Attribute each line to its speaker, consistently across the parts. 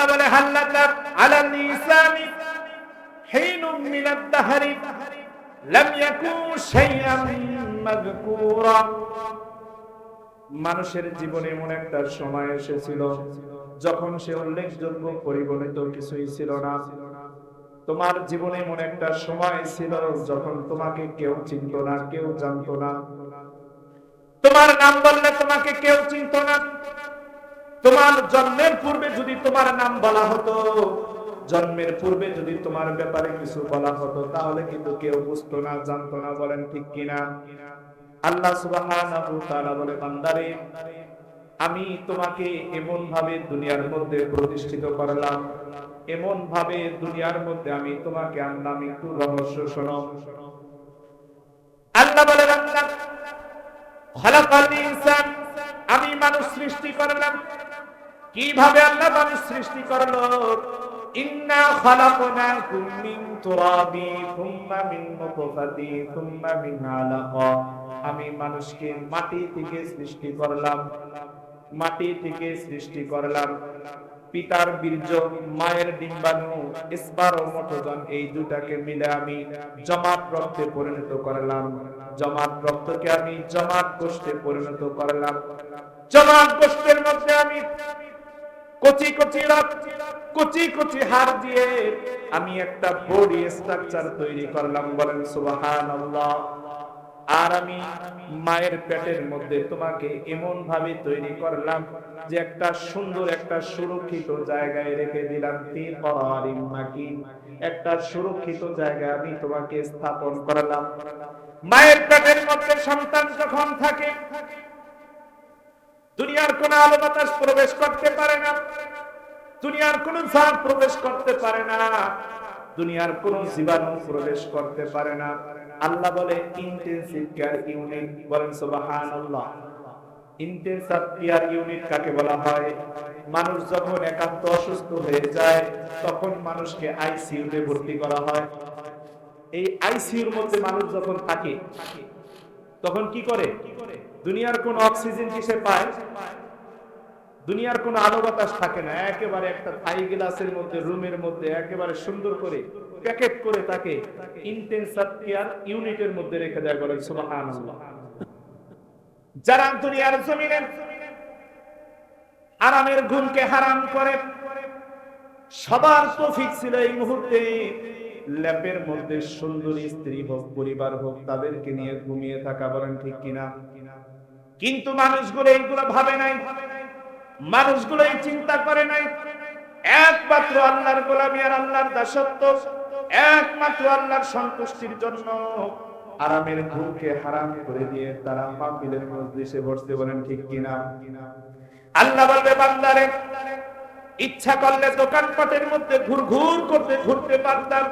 Speaker 1: আল্লাহ বলে হাল্লাকা আলাল ইনসানি হিনুম মিনাদ দাহরি লাম ইয়াকুন শাইআন মাযকুরা। মানুষের জীবনে এমন একটা সময় এসেছিল যখন সে উল্লেখযোগ্য পরিগণিত কিছুই ছিল না। তোমার জীবনে এমন একটা সময় ছিল যখন তোমাকে কেউ চিনত না, কেউ জানতো না। তোমার নাম বললে তোমাকে কেউ চিনত না। তোমার জন্মের পূর্বে যদি তোমার নাম বলা হতো, জন্মের পূর্বে যদি তোমার ব্যাপারে কিছু বলা হতো, তাহলে কিন্তু কেউ বুঝতো না, জানতো না। বলেন ঠিক কিনা? আল্লাহ সুবহানাহু ওয়া তাআলা বলে, বান্দারে আমি তোমাকে এমন ভাবে দুনিয়ার মধ্যে প্রতিষ্ঠিত করলাম, এমন ভাবে দুনিয়ার মধ্যে আমি তোমাকে আনলাম। একটু রহস্য শোনো। আল্লাহ বলে, বান্দা খালাকাল ইনসান, আমি মানুষ সৃষ্টি করলাম। কিভাবে আল্লাহ মানুষ সৃষ্টি করলো? ইন্না খালাকনাকুম মিন তুরাবি সুম্মা মিন নুতফাতি সুম্মা মিন আলাকা। আমি মানুষকে মাটি থেকে সৃষ্টি করলাম, মাটি থেকে সৃষ্টি করলাম। পিতার বীর্য, মায়ের ডিম্বাণু, স্পারোমটোজন, এই দুটাকে মিলে আমি জমাট রক্তে পরিণত করলাম। জমাট রক্তকে আমি জমাট গোষ্ঠে পরিণত করলাম। জমাট গোষ্ঠের মধ্যে আমি কচি কচি রক্ত, কচি কচি হাড় দিয়ে আমি একটা বডি স্ট্রাকচার তৈরি করলাম। বলেন সুবহানাল্লাহ। আর আমি মায়ের পেটের মধ্যে তোমাকে এমন ভাবে তৈরি করলাম যে একটা সুন্দর, একটা সুরক্ষিত জায়গায় রেখে দিলাম। ফি করারিম মাকিন, একটা সুরক্ষিত জায়গায় আমি তোমাকে স্থাপন করলাম। মায়ের পেটের মধ্যে সন্তান যখন থাকে, দুনিয়ার কোন আলো বাতাস প্রবেশ করতে পারে না, দুনিয়ার কোন ঝড় প্রবেশ করতে পারে না, দুনিয়ার কোন জীবাণু প্রবেশ করতে পারে না। আল্লাহ বলে ইন্টেনসিভ কেয়ার ইউনিট। বলেন সুবহানাল্লাহ। ইন্টেনসিভ কেয়ার ইউনিট কাকে বলা হয়? মানুষ যখন একান্ত অসুস্থ হয়ে যায়, তখন মানুষকে আইসিইউ তে ভর্তি করা হয়। এই আইসিইউর মধ্যে মানুষ যখন থাকে, তখন কি করে? দুনিয়ার কোন অক্সিজেন কিসে পায়? দুনিয়ার কোন আলো বাতাস থাকে না। একেবারে একটা থাই গ্লাসের মধ্যে, রুমের মধ্যে একেবারে সুন্দর করে প্যাকেট করে তাকে ইন্টেনসিভ কেয়ার ইউনিটের মধ্যে রেখে দেয়। বলেন সুবহানাল্লাহ। যারা দুনিয়ার জমিনে আরামের ঘুমকে হারাম করে, সবার তৌফিক ছিল এই মুহূর্তে ল্যাপের মধ্যে সুন্দরী স্ত্রী হোক, পরিবার হোক, তাদেরকে নিয়ে ঘুমিয়ে থাকা। বলেন ঠিক কিনা? কিন্তু মানুষগুলো এইগুলো ভাবে নাই, মানুষগুলো এই চিন্তা করে নাই। একমাত্র আল্লাহর গোলামি আর আল্লাহর দাসত্ব, একমাত্র আল্লাহর সন্তুষ্টির জন্য আরামের ঘুমকে হারাম করে দিয়ে তারা মাহফিলের মজলিসে বসতে। বলেন ঠিক কিনা? আল্লাহ বলবে, বান্দারে ইচ্ছা করলে দোকানপাটের মধ্যে ঘুরঘুর করতে ঘুরতে পারতাম,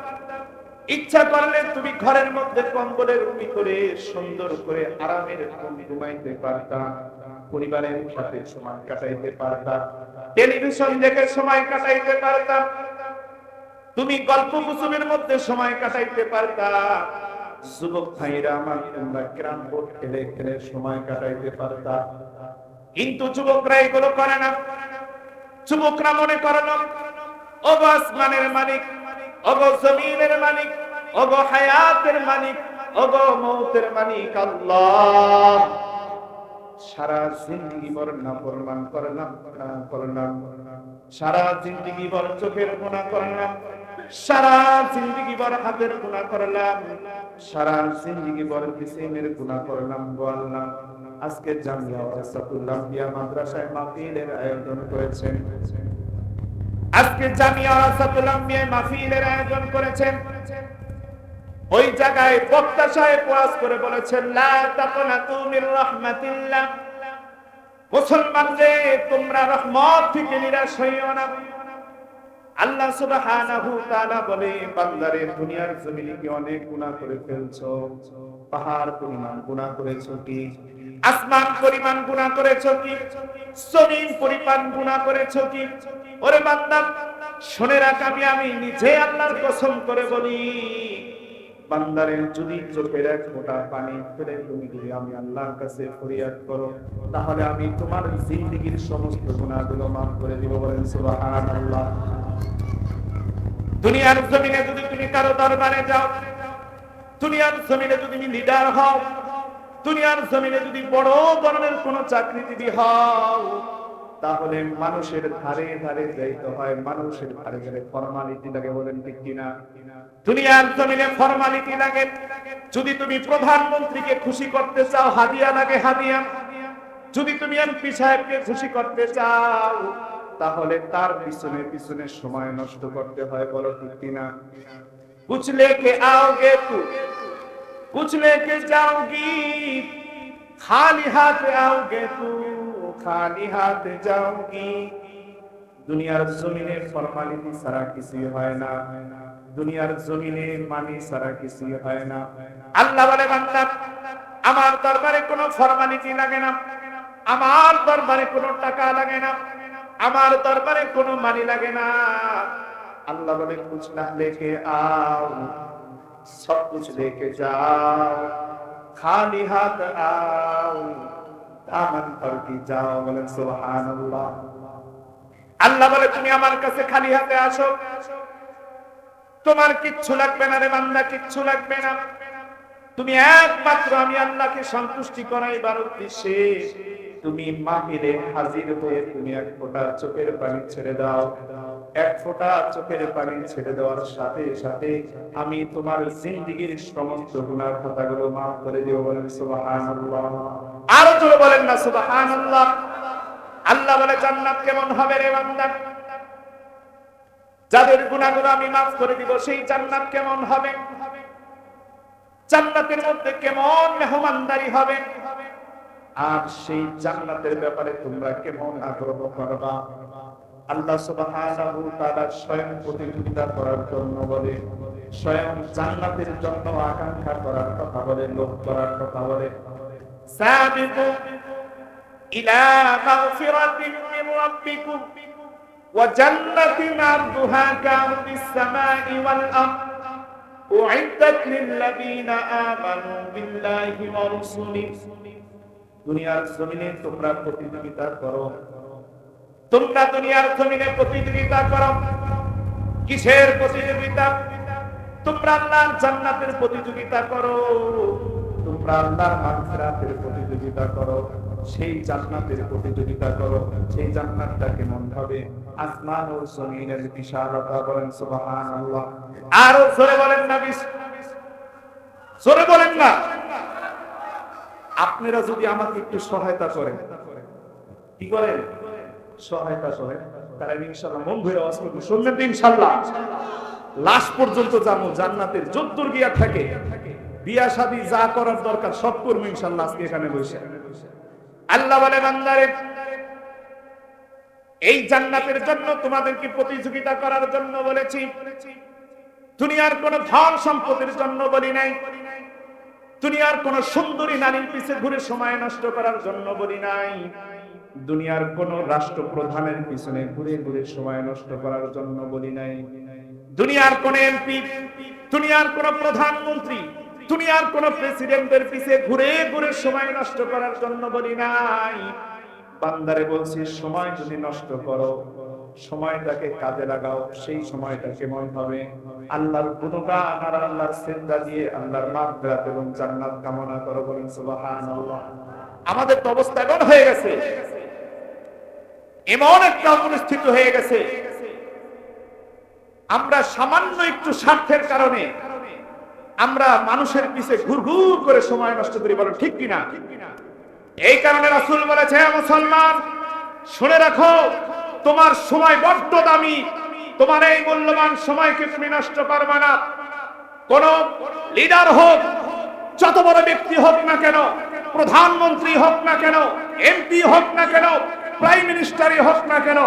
Speaker 1: ইচ্ছা করলে তুমি ঘরের মধ্যে কম্বলের ভিতরে সুন্দর করে আরামের ঘুম ঘুমাইতে পারতাম, পরিবারের সাথে সময় কাটাইতে পারতাম, টেলিভিশন দেখে সময় কাটাইতে পারতাম, তুমি গল্প গুজবের মধ্যে সময় কাটাইতে পারতাম। যুবক ভাইরা আমার, তোমরা ক্যারাম বোর্ড খেলে খেলে সময় কাটাইতে পারতাম। কিন্তু যুবকরা এগুলো করে না। যুবকরা মনে করে না ওগো আসমানের মালিক, ওগো জমিনের মালিক, ওগো হায়াতের মালিক, ওগো মৌতের মালিক আল্লাহ। সারা জিন্দেগি ভর নাফরমান করলাম, সারা জিন্দেগি ভর চোখের গুনাহ করলাম, সারা জিন্দেগি ভর হাতের গুনাহ করলাম, সারা জিন্দেগি ভর জিসমের গুনাহ করলাম। গো আল্লাহ, আজকে জামিয়া ওয়াসাতুল আম্বিয়া মাদ্রাসায় মাহফিলের আয়োজন করেছেন, আজকে জামিয়া ওয়াসাতুল আম্বিয়া মাহফিলের আয়োজন করেছেন। ওই জায়গায় বক্তা সাহেব ওয়াজ করে বলেছেন, লা তাকনাতু মির রাহমাতিল্লাহ, মুসলমানদের তোমরা রহমত থেকে নিরাশ হইও না। আল্লাহ সুবহানাহু ওয়া তাআলা বলে, বান্দারে দুনিয়ার জমিনে কি অনেক গুনাহ করে ফেলছো? পাহাড় পরিমাণ গুনাহ করেছো কি? আসমান পরিমাণ গুনাহ করেছো কি? জমিন পরিমাণ গুনাহ করেছো কি? ওরে বান্দা শুনে রাখ, আমি নিজে আল্লাহর কসম করে বলি, বান্দারে যদি চোখের এক ফোঁটা পানি ফেলে তুমি যদি আমি আল্লাহর কাছে ফরিয়াদ করো, তাহলে আমি তোমার জিন্দেগীর সমস্ত গুনাহগুলো মাফ করে দিব। বলেন সুবহানাল্লাহ। দুনিয়ার জমিনে যদি তুমি কারো দরবারে যাও, দুনিয়ার জমিনে যদি তুমি লিডার হও, দুনিয়ার জমিনে যদি বড় ধরনের কোন চাকরিজীবী হও, তাহলে মানুষের ধারে ধারে যাইতে হয়, মানুষের ধারে ধারে ফরমালিটি লাগে। বলেন ঠিক কিনা? দুনিয়ার জমিনে ফরমালিটি লাগে। যদি তুমি প্রধানমন্ত্রীকে খুশি করতে চাও, হাদিয়া লাগে, হাদিয়া। যদি তুমি এমপি সাহেবকে খুশি করতে চাও, তাহলে তার পিছনে পিছনে সময় নষ্ট করতে হয়। বলো ঠিক কিনা? कुछ लेके आओगे तू, कुछ लेके जाओगी, खाली हाथ आओगे तू, खाली हाथ जाओगी। দুনিয়ার জমিনে ফরমালিটি ছাড়া কিছুই হয় না, দুনিয়ার জমিনে মানি ছাড়া কিছুই হয় না। আল্লাহ বলে, বান্দা আমার দরবারে কোনো ফরমালিটি লাগে না, আমার দরবারে কোনো টাকা লাগে না, আমার দরবারে কোনো মানি লাগে না। अल्लाह बोले कुछ ना लेके आओ, सब कुछ लेके जाओ, खाली हाथ आओ, दामन पर की जाओ। बोले सुभान अल्लाह। अल्लाह बोले তুমি আমার কাছে খালি হাতে আসো, তোমার কিচ্ছু লাগবে না রে বান্দা, কিচ্ছু লাগবে না। তুমি একমাত্র আমি আল্লাহকে সন্তুষ্টি করাইবার উদ্দেশ্যে তুমি মাহফিলে হাজির হয়ে তুমি এক ফোঁটা চোখের পানি ছেড়ে দাও। এক ফোঁটা চোখের পানি ছেড়ে দেওয়ার সাথে সাথে আমি তোমার জিন্দেগীর সমস্ত গুনাহ খাতাগুলো মাফ করে দেব। বলেন সুবহানাল্লাহ। আরো জোরে বলেন না সুবহানাল্লাহ। আল্লাহ বলে জান্নাত কেমন হবে রে বান্দা? যাদের গুনাহগুলো আমি মাফ করে দিব সেই জান্নাত কেমন হবে? জান্নাতের মধ্যে কেমন মেহমানদারি হবে? আর সেই জান্নাতের ব্যাপারে তোমরা কেমন আগ্রহ করবা? আল্লাহ সুবহানাহু ওয়া তাআলা স্বয়ং প্রতিযোগিতা করার জন্য বলে, স্বয়ং জান্নাতের জন্য আকাঙ্ক্ষা করার কথা বলে, লোভ করার কথা বলে। সাবিকু ইলা মাগফিরাতিন মির রাব্বিকুম ওয়া জান্নাতিন আরদুহা কাআরদিস সামাই ওয়াল আরদ উইদ্দাত লিল্লাযিনা আমানু বিল্লাহি ওয়া রাসূলিহি। দুনিয়ার জমিনে তোমরা প্রতিযোগিতা করো, তোমরা দুনিয়ার জমিনে প্রতিযোগিতা করো। কিসের প্রতিযোগিতা? তোমরা আল্লাহর জান্নাতের প্রতিযোগিতা করো, তোমরা আল্লাহর মাগফিরাতের প্রতিযোগিতা করো, সেই জান্নাতের প্রতিযোগিতা করো। সেই জান্নাতটা কেমন হবে? আসমান ও জমিনের বিশালতা। বলেন সুবহানাল্লাহ। আরো জোরে বলেন না, জোরে বলেন না। আপনারা যদি আমাকে একটু সহায়তা করেন, কি করেন? সহায়তা করেন, তাহলে ইনশাআল্লাহ মন ভরে ওয়াজ করব। শুনবেন তো ইনশাআল্লাহ? লাশ পর্যন্ত যাবো জান্নাতের যদ্দূর গিয়া থাকে, বিয়া শাদী যা করার দরকার সব করব ইনশাআল্লাহ আজকে এখানে বসে। আল্লাহ বলে, বান্দারে এই জান্নাতের জন্য তোমাদেরকে প্রতিযোগিতা করার জন্য বলেছি, দুনিয়ার কোন ধন সম্পদের জন্য বলি নাই, দুনিয়ার কোন সুন্দরী নারীর পিছে ঘুরে সময় নষ্ট করার জন্য বলি নাই, দুনিয়ার কোন রাষ্ট্রপ্রধানের পিছনে ঘুরে ঘুরে সময় নষ্ট করার জন্য বলি নাই, দুনিয়ার কোন এমপি, দুনিয়ার কোন প্রধানমন্ত্রী, দুনিয়ার কোন প্রেসিডেন্টের পিছে ঘুরে ঘুরে সময় নষ্ট করার জন্য বলি নাই। বান্দারে বলছি, সময় যদি নষ্ট করো, সময়টাকে কাজে লাগাও। সেই সময়টা কেমন হবে? আল্লাহর গুণগান আর আল্লাহর সিজদা দিয়ে আল্লাহর মাগফিরাত এবং জান্নাত কামনা করো। বলেন সুবহানাল্লাহ। আমাদের তো অবস্থা এমন হয়ে গেছে, এমন একটা পরিস্থিতি হয়ে গেছে, আমরা সামান্য একটু স্বার্থের কারণে আমরা মানুষের পিছে ঘুরঘুর করে সময় নষ্ট করি। বলেন ঠিক কিনা? এই কারণে রাসূল বলেছে, মুসলমান শুনে রাখো, তোমার সময় বড্ড দামি, তোমার এই মূল্যবান সময়কে তুমি নষ্ট করবে না। কোন লিডার হোক, যত বড় ব্যক্তি হোক না কেন, প্রধানমন্ত্রী হোক না কেন, এমপি হোক না কেন, প্রাইম মিনিস্টারই হোক না কেন,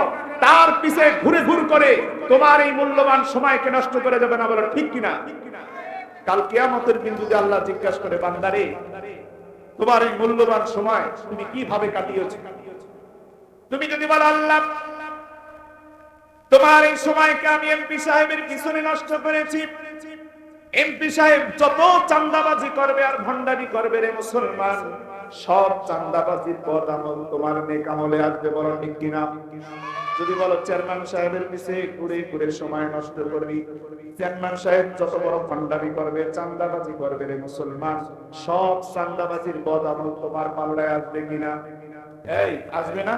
Speaker 1: তার পিছে ঘুরে ঘুর করে তোমার এই মূল্যবান সময়কে নষ্ট করে যাবে না। বলো ঠিক কিনা? কাল কিয়ামতের দিন যদি আল্লাহ জিজ্ঞাসা করে, বান্দারে তোমার এই মূল্যবান সময় তুমি কিভাবে কাটিয়েছো, তুমি যদি বলো, আল্লাহ তোমার এই সময়কে আমি এমপি সাহেবের পিছনে নষ্ট করেছি, এমপি সাহেব যত চাঁদাবাজি করবে আর ভণ্ডামি করবে রে মুসলমান, সব চাঁদাবাজির পথ আমল তোমার নেক আমলে আসবে, বলো ঠিক কিনা? যদি বলো চেয়ারম্যান সাহেবের পিছে ঘুরে ঘুরে সময় নষ্ট করবি, চেয়ারম্যান সাহেব যত বড় ভণ্ডামি করবে চাঁদাবাজি করবে রে মুসলমান, সব চাঁদাবাজির পথ আমল তোমার পাল্লায় আসবে কিনা? এই আসবে না?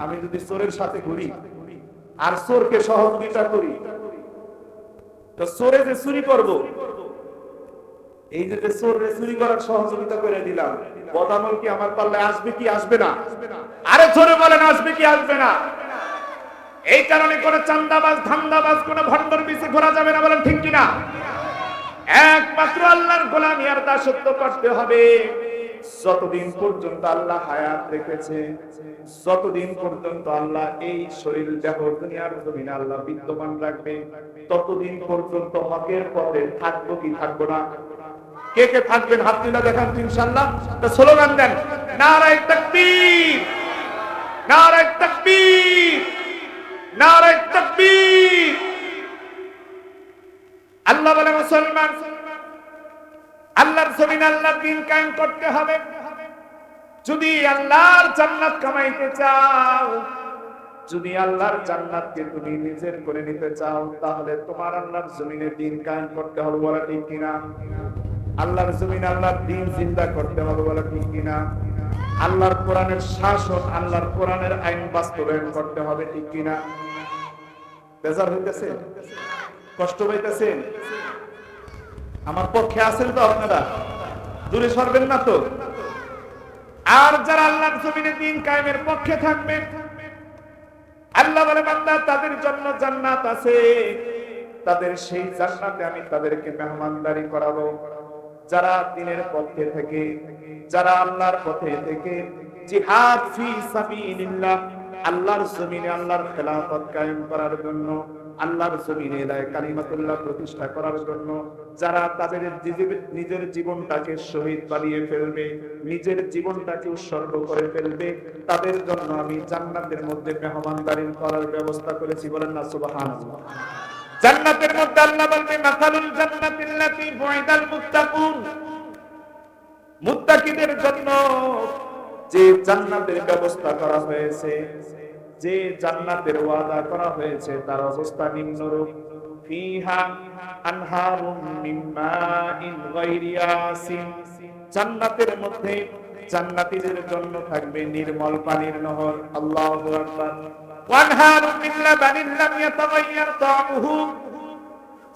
Speaker 1: আমি যদি চোরের সাথে ঘুরি আর চোরকে সহযোগিতা করি, তো চোরে যে চুরি করবো, এই যে চোরে চুরি করার সহযোগিতা করে দিলাম, বদামল কি আমার পাল্লায় আসবে কি আসবে না? আরে জোরে বলেন, আসবে কি আসবে না? এই কারণে কোন চান্দাবাজ ধান্দাবাজ কোন ভণ্ডর পিছে ঘোরা যাবে না, বলেন ঠিক কিনা? একমাত্র আল্লাহর গোলামি আর দাসত্ব করতে হবে। যতদিন পর্যন্ত আল্লাহ হায়াত রেখেছে, যতদিন পর্যন্ত আল্লাহ এই শরীর দেহ দুনিয়ার জমিনে আল্লাহ বিদ্যমান রাখবে, ততদিন পর্যন্ত হকের পথে থাকবো কি থাকবো না? কে কে থাকবেন হাত তুলে দেখান ইনশাআল্লাহ। তো স্লোগান দেন, নারায়ে তাকবীর, নারায়ে তাকবীর, নারায়ে তাকবীর। আল্লাহ বলে মুসলমান, আল্লাহর জমিনে আল্লাহর দ্বীন কায়েম করতে হবে। যদি আল্লাহর জান্নাত কামাইতে চাও, যদি আল্লাহর জান্নাতকে তুমি নিজের করে নিতে চাও, তাহলে তোমার আল্লাহর জমিনে দ্বীন কায়েম করতে হবে, বলা ঠিক কিনা? আল্লাহর জমিনে আল্লাহর দ্বীন জিন্দা করতে হবে, বলা ঠিক কিনা? আল্লাহর কোরআনের শাসন, আল্লাহর কোরআনের আইন বাস্তবায়ন করতে হবে, ঠিক কিনা? বেজার হইতেছে? কষ্ট পাইতেছেন? আমার পক্ষে আছেন তো আপনারা? দূরে সরবেন না তো? আর যারা আল্লাহর জমিনে দ্বীন কায়েমের পক্ষে থাকবেন, আল্লাহ বলে বান্দা তাদের জন্য জান্নাত আছে, তাদের সেই জান্নাতে আমি তাদেরকে মেহমানদারি করাবো। যারা দ্বীনের পক্ষে থেকে, যারা আল্লাহর পথে থেকে জিহাদ ফি সাবিলিল্লাহ, আল্লাহর জমিনে আল্লাহর খেলাফত কায়েম করার জন্য, আল্লাহর জমিনে লা কালিমাতুল্লাহ প্রতিষ্ঠা করার জন্য যারা তাদের নিজের জীবনটাকে শহীদ বানিয়ে ফেলবে, নিজের জীবনটাকে উৎসর্গ করে ফেলবে, তাদের জন্য আমি জান্নাতের মধ্যে মেহমানদারি করার ব্যবস্থা করেছি, বলেন না সুবহানাল্লাহ। জান্নাতের মধ্যে আল্লাহ বলবে মাসালুল জান্নাতিল্লাতী বুইদাল মুত্তাকুন, মুত্তাকিদের জন্য যে জান্নাতের ব্যবস্থা করা হয়েছে, যে জান্নাতের ওয়াদা করা হয়েছে, তার অবস্থা নিম্নরূপ। ফিহা আনহারুম মিন মাইন গায়রি আসিন, জান্নাতের মধ্যে জান্নাতীদের জন্য থাকবে নির্মল পানির নহর। আল্লাহু আকবার। ওয়ানহারুম মিন লাবানিন লাম ইয়াতাগায়্যার তা'মুহু,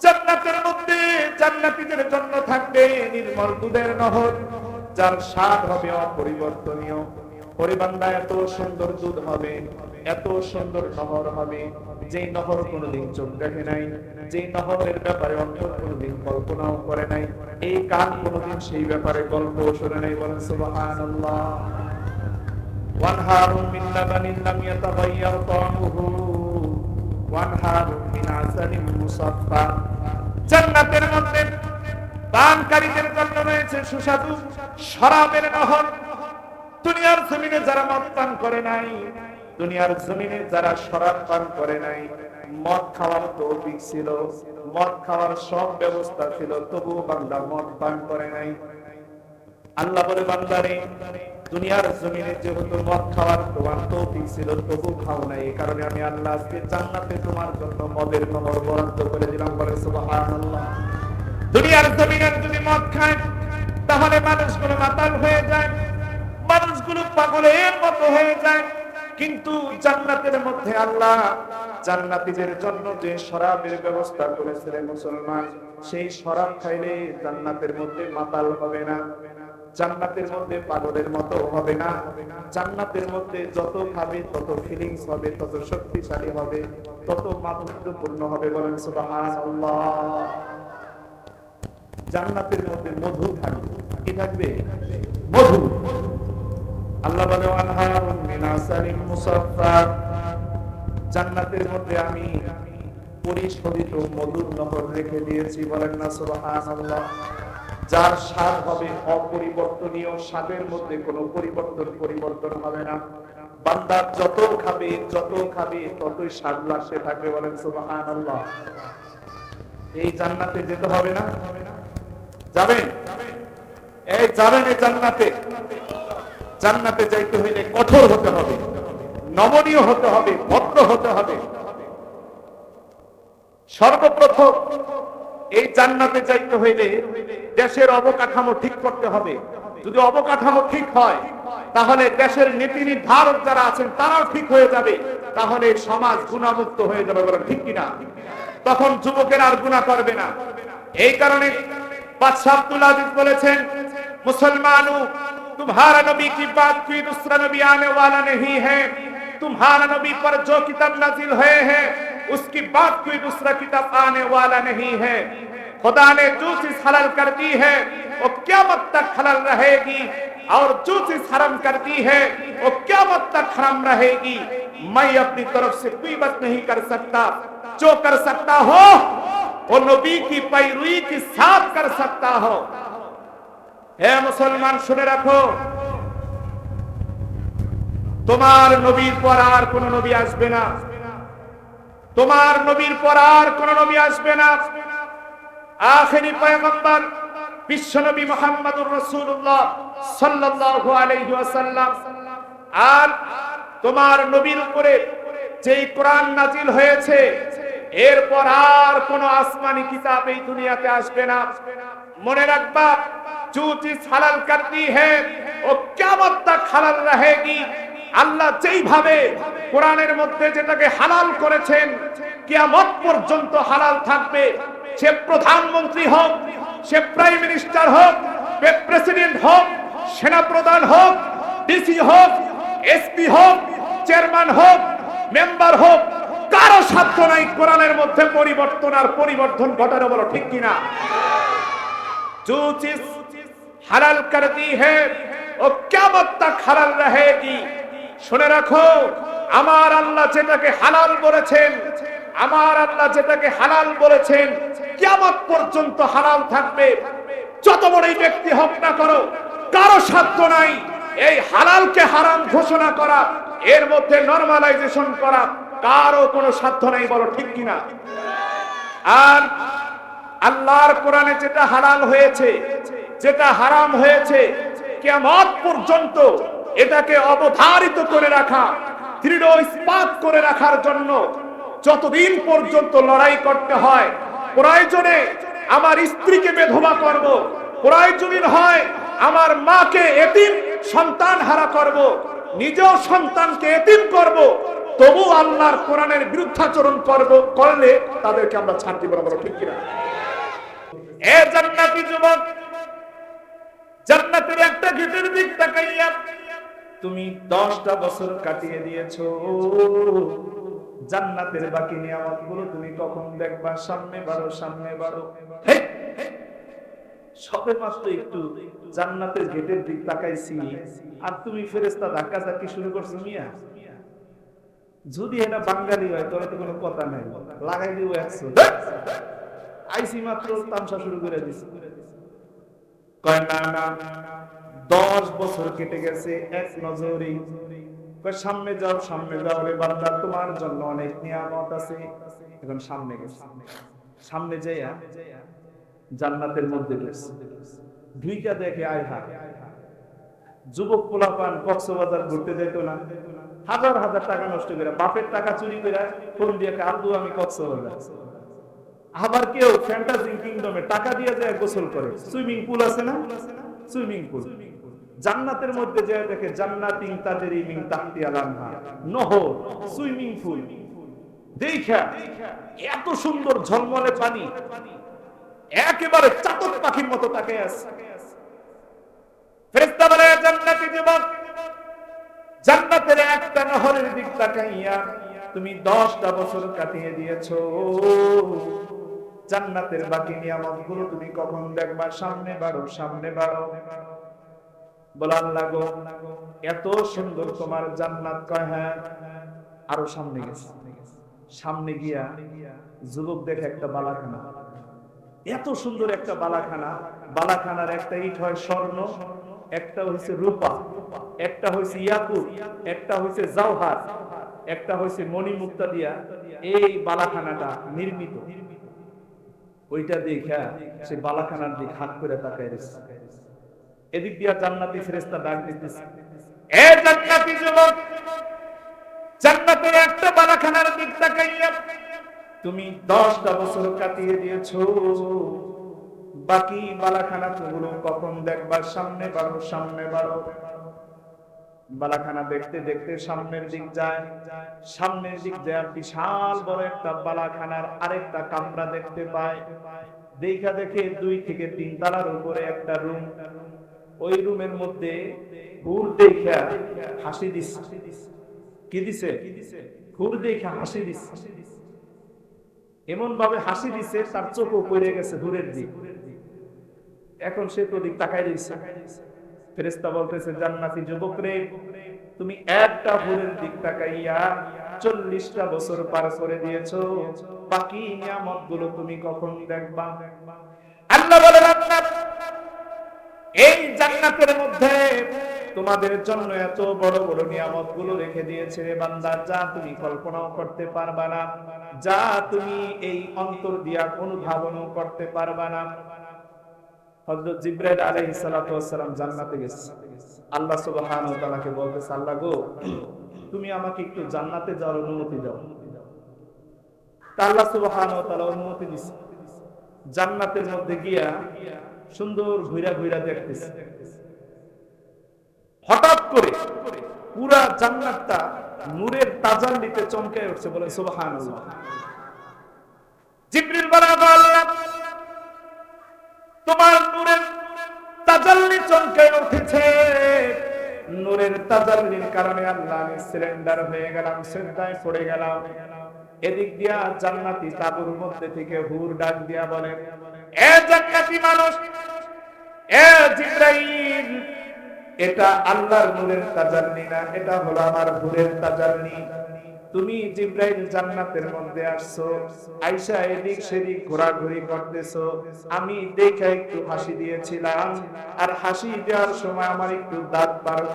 Speaker 1: জান্নাতের মধ্যে জান্নাতীদের জন্য থাকবে নির্মল দুধের নহর, যার স্বাদ হবে অপরিবর্তনীয়। ওরে বান্দা, এত সুন্দর দুধ হবে, এত সুন্দর নহর হবে, যেই নহর কোনোদিন চোখ দেখে নাই, যেই নহরের ব্যাপারে অন্তর কোনোদিন কল্পনাও করে নাই, এই কান কোনোদিন সেই ব্যাপারে গল্প শুনে নাই, বলেন সুবহানাল্লাহ। ওয়ানহারুম মিন লাবানিন লাম ইয়াতাগায়্যার তা'মুহু ওয়ানহারুম মিন আসালিন মুসাফফা, জান্নাতের মধ্যে পানকারীদের জন্য রয়েছে সুস্বাদু শরাবের নহর। দুনিয়ার জমিনে যারা মদ পান করে নাই, দুনিয়ার জমিনে যারা শরাব পান করে নাই, মদ খাওয়ার তৌফিক ছিল, মদ খাওয়ার সব ব্যবস্থা ছিল, তবু বান্দা মদ পান করে নাই। আল্লাহ বলে বান্দারে, দুনিয়ার জমিনে যেহেতু মদ খাওয়ার তোমার তৌফিক ছিল, তবু খাও নাই, এই কারণে আমি আল্লাহ আজকে জান্নাতে তোমার জন্য মদের নহর বরাদ্দ করে দিলাম, বলে সুবহানাল্লাহ। দুনিয়ার জমিনে যদি মদ খায়, তাহলে মানুষগুলো মাতাল হয়ে যায়, মানুষগুলো পাগলের মতো হয়ে যায়। কিন্তু জান্নাতের মধ্যে আল্লাহ জান্নাতীদের জন্য যে শরাবের ব্যবস্থা করেছিলেন মুসলমান, সেই শরাব খাইলে জান্নাতের মধ্যে মাতাল হবে না, জান্নাতের মধ্যে পাগলের মতো হবে না, জান্নাতের মধ্যে যত খাবে তত ফিলিংস হবে, তত শক্তিশালী হবে, তত মাধুর্যপূর্ণ হবে, বলেন সুবহানাল্লাহ। জান্নাতের মধ্যে মধু থাকবে, কি থাকবে? মধু। আল্লাহ বলে আনহারুম মিন আসালিন মুসাফফা, জান্নাতের মধ্যে আমি পরিশোধিত মধুর নহর রেখে দিয়েছি, বলেন না সুবহানাল্লাহ। যার স্বাদ হবে অপরিবর্তনীয়, স্বাদের মধ্যে কোনো পরিবর্তন হবে না। বান্দা যত খাবে ততই স্বাদ লাগতে থাকবে, বলেন সুবহানাল্লাহ। এই জান্নাতে যেতে হবে না? যাবেন? এই যাবেন এই জান্নাতে? জান্নাতে যাইতে হইলে কঠোর হতে হবে, নমনীয় হতে হবে, ভদ্র হতে হবে। সর্বপ্রথম এই জান্নাতে যাইতে হইলে দেশের অবকাঠামো ঠিক করতে হবে। যদি অবকাঠামো ঠিক হয় তাহলে দেশের নীতি নির্ধারক যারা আছেন তারাও ঠিক হয়ে যাবে, তাহলে সমাজ গুণামুক্ত হয়ে যাবে। বলেন ঠিক কিনা? তখন যুবকেরা আর গুনাহ করবে না। এই কারণে বাদশাহ আব্দুল আজিজ বলেছেন, মুসলমানু तुम्हारा नबी की बात कोई दूसरा नबी आने वाला नहीं है, तुम्हारा नबी पर जो किताब नाजिल हुए हैं उसकी बात कोई दूसरा किताब आने वाला नहीं है। खुदा ने जो चीज हलाल कर दी है वो क़यामत तक हलाल रहेगी, और जो चीज हराम कर दी है वो क़यामत तक हराम रहेगी। मैं अपनी तरफ से कोई बात नहीं कर सकता, जो कर सकता हो वो नबी की पैरवी के साथ कर सकता हो। হে মুসলমান, শুনে রাখো, তোমার নবীর পর আর কোন নবী আসবে না, তোমার নবীর পর আর কোন নবী আসবে না। আখেরি পয়গম্বর বিশ্বনবী মুহাম্মদুর রাসূলুল্লাহ সাল্লাল্লাহু আলাইহি ওয়াসাল্লাম, আর তোমার নবীর উপরে যেই কোরআন নাজিল হয়েছে এরপর আর কোন আসমানি কিতাব এই দুনিয়াতে আসবে না। মনে রাখবা, जो चीज हलाल कर दी है वो क़यामत तक हलाल रहेगी। আল্লাহ যেইভাবে কোরআনের মধ্যে যেটাকে হালাল করেছেন কিয়ামত পর্যন্ত হালাল থাকবে। সে প্রধানমন্ত্রী হোক, সে প্রাইম মিনিস্টার হোক, সে প্রেসিডেন্ট হোক, সেনা প্রধান হোক, ডিসি হোক, এসপি হোক, চেয়ারম্যান হোক, মেম্বার হোক, কারো সাধ্য নাই কোরআনের মধ্যে পরিবর্তন আর পরিবর্তন ঘটানো। বলো ঠিক কিনা? जो चीज हलाल कर दी है वो क़यामत तक हलाल रहेगी। শুনে রাখো, আমার আল্লাহ যেটাকে হালাল বলেছেন, আমার আল্লাহ যেটাকে হালাল বলেছেন কিয়ামত পর্যন্ত হালাল থাকবে। যত বড়ই ব্যক্তি হোক না করো, কারো সাধ্য নাই এই হালালকে হারাম ঘোষণা করা, এর মধ্যে নরমালাইজেশন করা, কারো কোনো সাধ্য নাই। বলো ঠিক কিনা? আর আল্লাহর কোরআনে যেটা হালাল হয়েছে, যেটা হারাম হয়েছে, কিয়ামত পর্যন্ত এটাকে অবধারিত করে রাখা, দৃঢ় ইস্পাত করে রাখার জন্য যতদিন পর্যন্ত লড়াই করতে হয়, প্রয়োজনে আমার স্ত্রীকে বিধবা করব, প্রয়োজন হয় আমার মাকে এতিম সন্তান হারা করব, নিজেও সন্তানকে এতিম করব, তবু আল্লাহর কোরআনের বিরুদ্ধাচরণ করলে তাদেরকে আমরা ছাড় দিব না। বলো ঠিক কিনা? এ জান্নাতি যুবক, জান্নাতের একটা গেটের দিক তাকাইয়া তুমি 10টা বছর কাটিয়ে দিয়েছো, জান্নাতের বাকি নিয়ামতগুলো তুমি কখন দেখবা? সামনে বাড়ো, সামনে বাড়ো। সবে মাত্র একটু জান্নাতের গেটের দিক তাকাইছি আর তুমি ফেরেশতা ধাক্কাধাক্কি শুরু করছো। মিয়া, যদি এটা বাঙালি হয় তাহলে তো কোনো কথা নাই, লাগাই দিব 100। আইসি মাত্র তামসা শুরু করে দিছি। কয় না না, 10 বছর কেটে গেছে এক নজরেই। কয় সামনে যাও, সামনে যাও রে বান্দা, তোমার জন্য অনেক নিয়ামত আছে। এখন সামনে গেছে, সামনে যাইয়া জান্নাতের মধ্যে গেছে, দুইটা দেখে আয় হা। যুবক পোলাপান কক্সবাজার ঘুরতে যেত না, হাজার হাজার টাকা নষ্ট করে, বাপের টাকা চুরি করে ফোন দিয়ে আব্বু আমি কক্সবাজার। আবার কেউ ফ্যান্টাসি কিংডমে টাকা দিয়ে যায় গোসল করে, সুইমিং পুল আছে না, সুইমিং পুল। জান্নাতের মধ্যে যে দেখে জান্নাতিন তাজরি মিন তাহতিহাল আনহার, নহর, সুইমিং পুল। দেখা এত সুন্দর ঝলমলে পানি, একেবারে চাতক পাখির মতো তাকিয়ে আছে। ফেরেশতা বলে, জান্নাতি যুবক, জান্নাতের একটা নহরের দিক তাকাইয়া তুমি 10টা বছর কাটিয়ে দিয়েছো, জান্নাতের বাকি নিয়ামতগুলো তুমি কখন দেখবা? সামনে বাড়ো, সামনে বাড়ো। বলে আল্লাহ গো, এত সুন্দর তোমার জান্নাত। কয় হ্যাঁ। আরো সামনে গেছে, সামনে গিয়া যুবক দেখে একটা বালাখানা, এত সুন্দর একটা বালাখানা। বালাখানার একটা ইট হয় স্বর্ণ, একটা হইছে রূপা, একটা হইছে ইয়াকুত, একটা হইছে জাওহার, একটা হইছে মণিমুক্তা দিয়া এই বালাখানাটা নির্মিত। ওইটা দেখা সে বালাখানার দিক হাত করে তাকায় রয়েছে। এদিক দিয়া জান্নাতি ফেরেশতা ডাক দিতেছে, এ জান্নাতি যুবক, জান্নাতের একটা বালাখানার দিক তাকাইয়া তুমি 10টা বছর কাটিয়ে দিয়েছো, বাকি বালাখানা গুলো কখন দেখবা? সামনে বাড়ো, সামনে বাড়ো। বালাখানা দেখতে দেখতে সামনের দিক যায়, সামনের দিক যায় বিশাল বড় একটা বালাখানার আরেকটা কামরা দেখতে পায়। দেখা দেখে 2 থেকে 3 তলার উপরে একটা রুম। ওই রুমের মধ্যে হুর দেখা হাসি দিছে। কি দিছে? হুর দেখা হাসি দিছে। এমন ভাবে হাসি দিছে তার চোখও পড়ে গেছে হুরের দিক। এখন সে তো দিক তাকায় রইছে। ফেরেশতা বলতেছে, জান্নাতি যুবক রে, তুমি একটা হুরের দিক তাকাইয়া 40টা বছর পার করে দিয়েছো, বাকি নিয়ামত গুলো তুমি কখন দেখবা? আল্লাহ বলেন, এই জান্নাতের মধ্যে তোমাদের জন্য এত বড় বড় নিয়ামত গুলো রেখে দিয়েছে রে বান্দা, যা তুমি কল্পনাও করতে পারবা না, যা তুমি এই অন্তর দিয়া অনুধাবনও করতে পারবা না। হযরত জিবরাইল আলাইহিস সালাতু ওয়াস সালাম জান্নাতে গেছে। আল্লাহ সুবহানাহু ওয়া তাআলাকে বলতেছে, আল্লাহ গো, তুমি আমাকে একটু জান্নাতে যাওয়ার অনুমতি দাও। তা আল্লাহ সুবহানাহু ওয়া তাআলা অনুমতি দিয়েছে। জান্নাতের মধ্যে গিয়া সুন্দর ঘুরা ঘুরা দেখতেছে। হঠাৎ করে পুরা জান্নাতটা নূরের তাজাল্লিতে চমকে উঠছে। বলে সুবহানাল্লাহ। জিবরিল বলে, আল্লাহ তোমার নূরের তাজাল্লি চমকে উঠেছে। নূরের তাজাল্লির কারণে আল্লাহ আমি সিলিন্ডার হয়ে গেলাম, সিজদায় পড়ে গেলাম। এদিক দিয়া জান্নাতি তাবুর মধ্যে থেকে হুর ডাক দিয়া বলে, এ জান্নাতি মানুষ, এ জিবরাইল, এটা আল্লাহর নূরের তাজাল্লি না, এটা হলো আমার হুরের তাজাল্লি। তুমি জিবরাইল জান্নাতের মধ্যে আসছো, আয়েশা এদিক সেদিক ঘোরাঘুরি করতেছো, আমি দেখে একটু হাসি দিয়েছিলাম, আর হাসি দেওয়ার সময় আমার একটু দাঁত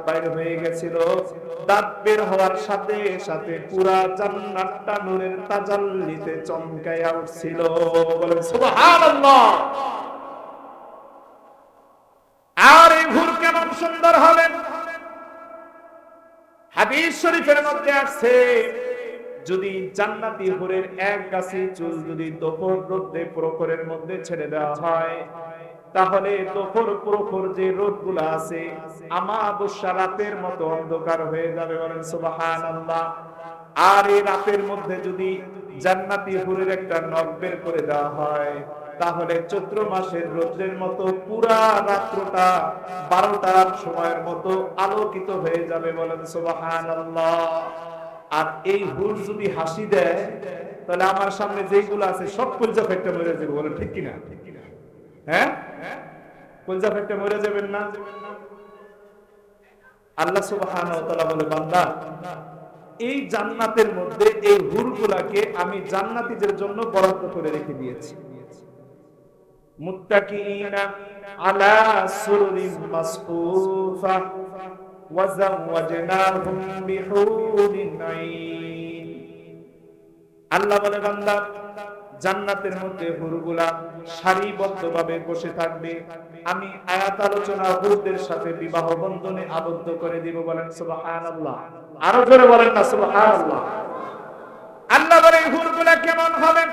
Speaker 1: বাইর হয়ে গেছিল। দাঁত বের হওয়ার সাথে সাথে পুরা জান্নাতটা নূরের তাজাল্লিতে চমকাইয়া উঠছিল। বলেন সুবহানাল্লাহ। আর এই হুর কেমন সুন্দর হলেন! হাদিস শরীফের মধ্যে আসছে, যদি জান্নাতি হুরের এক গাছি চুল যদি দুপুর রোদে প্রখরের মধ্যে ছেড়ে দেওয়া হয়, তাহলে দুপুর প্রখর যে রোদগুলো আছে আমাবস্যা রাতের মতো অন্ধকার হয়ে যাবে। বলেন সুবহানাল্লাহ। আর এই রাতের মধ্যে যদি জান্নাতি হুরের একটা নখ বের করে দেওয়া হয়, তাহলে চৈত্র মাসের রোদের মতো পুরা রাত্রটা 12টার সময়ের মতো আলোকিত হয়ে যাবে। বলেন সুবহানাল্লাহ। আর এই হুর যদি হাসি দেয়, তাহলে আমার সামনে যেগুলো আছে সব কলজা ফেটে মরে যাবে। বলেন ঠিক কিনা? হ্যাঁ, কলজা ফেটে মরে যাবেন না? আল্লাহ সুবহানাহু ওয়া তাআলা বলে, বান্দা, এই জান্নাতের মধ্যে এই হুরগুলাকে আমি জান্নাতীদের জন্য বরাদ্দ করে রেখে দিয়েছি। মুত্তাকিনা আলা সুরুরিন মাসফুফা ওয়া যাওয়াজনাহুম বিহুরিন আইন। আল্লাহ বলে, বান্দা, জান্নাতের মধ্যে হুরগুলা সারিবদ্ধভাবে বসে থাকবে। আমি আয়াত আলোচনা হুরদের সাথে বিবাহ বন্ধনে আবদ্ধ করে দিব। বলেন সুবহানাল্লাহ। আরো জোরে বলেন না সুবহানাল্লাহ। আল্লাহ বলে, হুরগুলা কেমন হবে,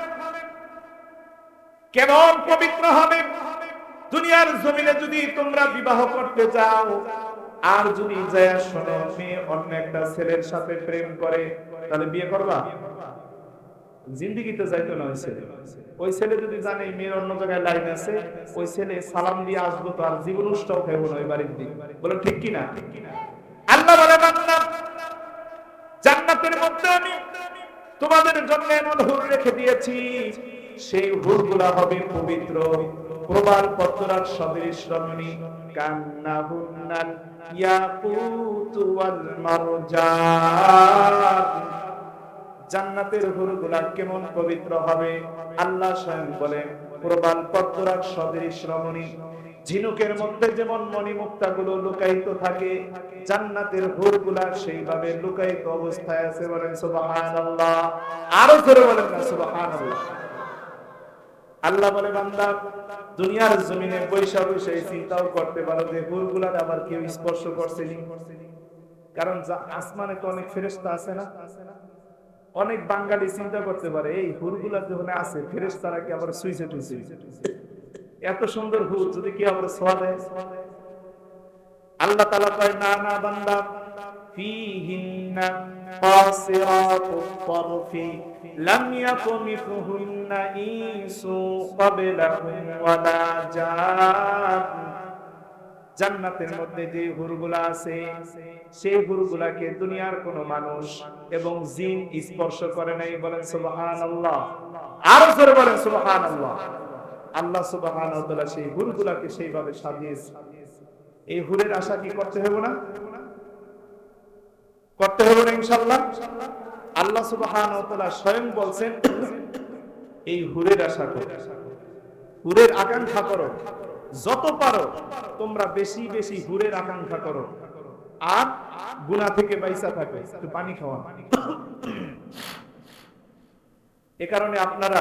Speaker 1: কেমন পবিত্র হবে! দুনিয়ার জমিনে যদি তোমরা বিবাহ করতে চাও, আর যদি যায় শোনো মেয়ে অন্য একটা ছেলের সাথে প্রেম করে, তাহলে বিয়ে করবা? জিন্দেগিতে যাইতো না ওই ছেলে। ওই ছেলে যদি জানে মেয়ের অন্য জায়গায় লাইন আছে, ওই ছেলে সালাম দিয়ে আসবো তো আর জীবন উষ্টাও খাইব না ওই বাড়ির দিন। বলে ঠিক কিনা? আল্লাহ বলে, বান্দা, জান্নাতের মধ্যে আমি তোমাদের জন্য এমন হুর রেখে দিয়েছি, সেই হুরগুলা হবে পবিত্র, প্রবাল পত্রার সদৃশ রমণী, কান্নাহুন্নাল ইয়াকুতু ওয়াল মারজান। জান্নাতের হুরগুলা কেমন পবিত্র হবে! আল্লাহ স্বয়ং বলেন, প্রবাল পত্রার সদৃশ রমণী। ঝিনুকের মধ্যে যেমন মণিমুক্তাগুলো লুকায়িত থাকে, জান্নাতের হুরগুলা সেইভাবে লুকায়িত অবস্থায় আছে। বলেন সুবহানাল্লাহ। আরো জোরে বলেন না সুবহানাল্লাহ। আল্লাহ বলে বান্দা দুনিয়ার জমিনে বৈশা বৈশা চিন্তাও করতে পারো যে হুরগুলার আবার কেউ স্পর্শ করছেনি, কারণ আসমানে তো অনেক ফেরেশতা আছে না। অনেক বাঙালি চিন্তা করতে পারে এই হুরগুলা যখন আছে ফেরেশতারা কি আবার সুইছে টুইছে, এত সুন্দর হুর যদি কি আবার ছোঁয়া দেয়। আল্লাহ তাআলা কয় না না বান্দা, ফীহিন্না কাসিরাতুত তারফি লাম ইয়াতমিথুহুন্না ইনসু ক্বাবলাহুম ওয়ালা জান। জান্নাতের মধ্যে যে হুরগুলা আছে সেই হুরগুলাকে দুনিয়ার কোনো মানুষ এবং জিন স্পর্শ করে নাই। বলেন সুবহানাল্লাহ, আরো জোরে বলেন সুবহানাল্লাহ। আল্লাহ সুবহানাহু ওয়া তাআলা সেই হুরগুলাকে সেইভাবে সাজিয়েছে। এই হুরের আশা কি করতে হবে না? করতে হবে না ইনশাআল্লাহ। আল্লাহ সুবহানাহু ওয়া তাআলা স্বয়ং বলছেন এই হুরের আশা করো, হুরের আকাঙ্ক্ষা করো, যত পারো তোমরা বেশি বেশি হুরের আকাঙ্ক্ষা করো আর গুনাহ থেকে বাইসা থাকো। একটু পানি খাওয়া। এ কারণে আপনারা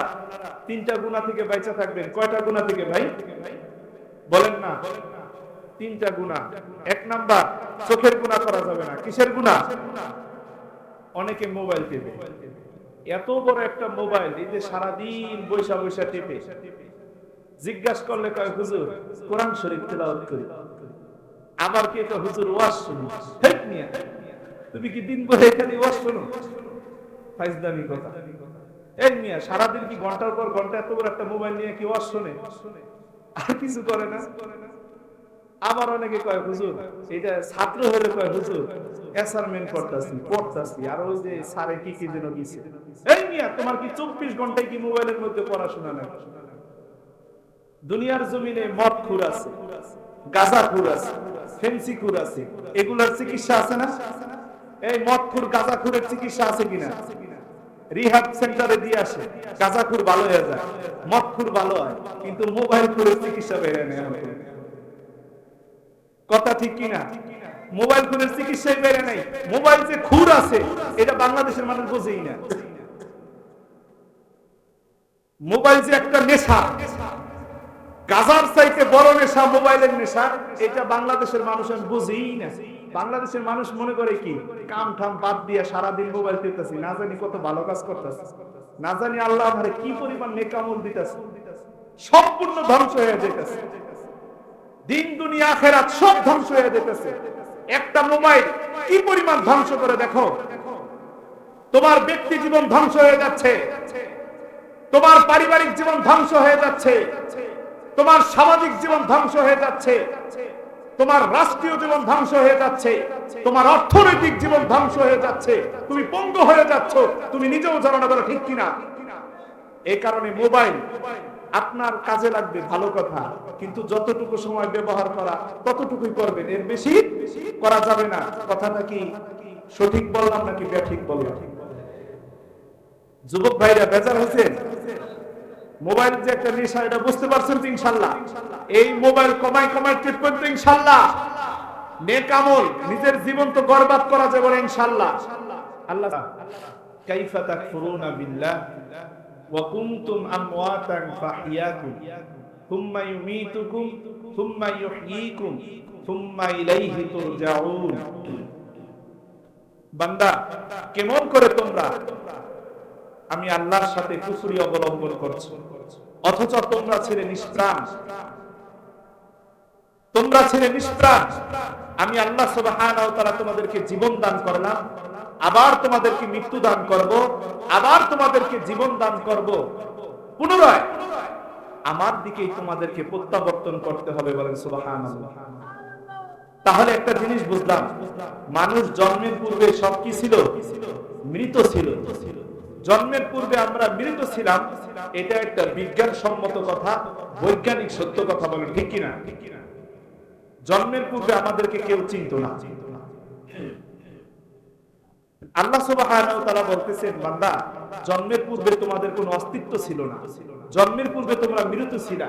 Speaker 1: তিনটা গুনাহ থেকে বাইসা থাকবেন। কয়টা গুনাহ থেকে ভাই বলেন না? তিনটা গুনাহ। এক নাম্বার, চোখের গুনাহ করা যাবে না। কিসের গুনাহ? অনেকে মোবাইল টিপে, এত বড় একটা মোবাইল, এই যে সারাদিন বৈশা বৈশা টিপে, জিজ্ঞাসা করলে কয় হুজুর কোরআন শরীফ তেলাওয়াত করি, আবার কি এটা হুজুর ওয়াজ শুনি। ঠিক নিয়া তুমি কি দিন ভরে এখানে ওয়াজ শোনো? ফাইজদামি কথা। এই মিয়া সারাদিন কি ঘন্টার পর ঘন্টা এত বড় একটা মোবাইল নিয়ে কি ওয়াজ শুনে, আর কিছু করে না। আবার অনেকে কয় হুজুর এটা ছাত্র হলে কয় হুজুর অ্যাসাইনমেন্ট পড়তাছি আর ওই যে স্যারে কি কি যেন দিছে। এই মিয়া তোমার কি 24 ঘন্টায় কি মোবাইলের মধ্যে পড়াশোনা না? দুনিয়ার জমিনে মদ খুর আছে, গাঁজা খুর আছে, ফেন্সি খুর আছে, এগুলার চিকিৎসা আছে না? এই মদ খুর গাঁজা খুরের চিকিৎসা আছে কিনা? রিহাব সেন্টারে দিয়ে আসে, গাঁজা খুর ভালো হয়ে যায়, মদ খুর ভালো হয়, কিন্তু মোবাইল খুরের চিকিৎসা বের হয় না। কথা ঠিক কিনা? মোবাইল খুরের চিকিৎসাই বের নাই। মোবাইল যে খুর আছে এটা বাংলাদেশের মানুষ বোঝেই না। মোবাইল যে একটা নেশা, গাজার চাইতে বড় নেশা মোবাইলের নেশা, এটা বাংলাদেশের মানুষ বুঝেই না। বাংলাদেশের মানুষ মনে করে কি কাম ঠাম বাদ দিয়ে সারাদিন মোবাইল টিপতেছি, না জানি কত ভালো কাজ করতেছি, না জানি আল্লাহ আমারে কি পরিমাণ নেকামল দিতেছে, সম্পূর্ণ ধ্বংস হয়ে যেতেছে। দিন দুনিয়া আখিরাত সব ধ্বংস হয়ে যেতেছে। একটা মোবাইল কি পরিমাণ ধ্বংস করে দেখো। তোমার ব্যক্তি জীবন ধ্বংস হয়ে যাচ্ছে, তোমার পারিবারিক জীবন ধ্বংস হয়ে যাচ্ছে, তোমার সামাজিক জীবন ধ্বংস হয়ে যাচ্ছে, তোমার রাষ্ট্রীয় জীবন ধ্বংস হয়ে যাচ্ছে, তোমার অর্থনৈতিক জীবন ধ্বংস হয়ে যাচ্ছে, তুমি পঙ্গু হয়ে যাচ্ছ, তুমি নিজেও জানো না, বলো ঠিক কিনা? এই কারণে মোবাইল আপনার কাজে লাগবে, ভালো কথা, কিন্তু যতটুকু সময় ব্যবহার করা ততটুকুই করবেন, এর বেশি করা যাবে না। কথাটা কি সঠিক বললাম নাকি ব্যাঠিক বললাম? যুবক ভাইরা বেজার হয়েছেন? মোবাইল যে একটা নেশা এটা বুঝতে পারছেন তো ইনশাআল্লাহ? এই মোবাইল কমাই কমাই ট্রিটমেন্ট করতে ইনশাআল্লাহ নেক আমল, নিজের জীবন তো বরবাদ করা যাবে না ইনশাআল্লাহ। আল্লাহ কাইফা তাকফুরুনা বিল্লাহ ওয়া কুনতুম আমওয়াতান ফাহিয়াকুম থুম্মা ইউমীতুকুম থুম্মা ইউহয়ীকুম থুম্মা ইলাইহি তুরজাউন। বান্দা কেমন করে তোমরা আমি আল্লাহর সাথে কুফরি অবলম্বন করছো, অথচ তোমরা ছেলে নিষ্প্রাণ, তোমরা ছেলে নিষ্প্রাণ। আমি আল্লাহ সুবহানাহু ওয়া তাআলা তোমাদেরকে জীবন দান করলাম, আবার তোমাদেরকে মৃত্যু দান করব, আবার তোমাদেরকে জীবন দান করব, পুনরায় আমার দিকেই তোমাদেরকে প্রত্যাবর্তন করতে হবে। বলেন সুবহানাল্লাহ। তাহলে একটা জিনিস বুঝলাম, মানুষ জন্মের পূর্বে সব কি ছিল? মৃত ছিল। জন্মের পূর্বে আমরা মৃত ছিলাম, এটা একটা বিজ্ঞানসম্মত কথা, বৈজ্ঞানিক সত্য কথা। বলেন ঠিক কিনা? জন্মের পূর্বে আমাদেরকে কেউ চিনত না। আল্লাহ সুবহানাহু ওয়া তাআলা বলতেছেন, বান্দা জন্মের পূর্বে তোমাদের কোনো অস্তিত্ব ছিল না, জন্মের পূর্বে তোমরা মৃত ছিলা।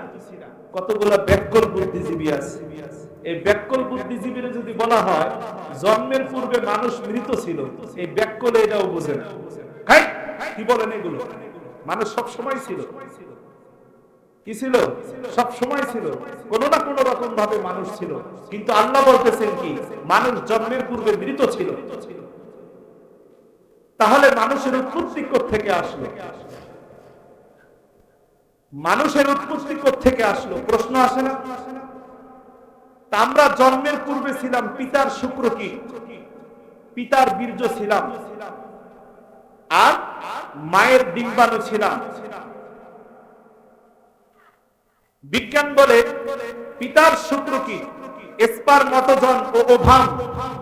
Speaker 1: কতগুলা ব্যাককল বুদ্ধিজীবী আছে, এই ব্যাককল বুদ্ধিজীবীরা যদি বলা হয় জন্মের পূর্বে মানুষ মৃত ছিল, এই ব্যাককলে এটাও বোঝে না। কি বলেন এগুলো? মানুষ সব সময় ছিল। কি ছিল? সব সময় ছিল, কোন না কোন রকম ভাবে মানুষ ছিল। কিন্তু আল্লাহ বলতেছেন কি, মানুষ জন্মের পূর্বে মৃত ছিল। তাহলে মানুষের উৎপত্তি থেকে আসলো? মানুষের উৎপত্তি থেকে আসলো? প্রশ্ন আসে না? তা আমরা জন্মের পূর্বে ছিলাম পিতার শুক্রকীট, পিতার বীর্য ছিলাম, আর মায়ের ডিম্বাণু ছিলাম। বিজ্ঞান বলে পিতার শুক্রকীট, স্পারমাটোজন ও ওভাম,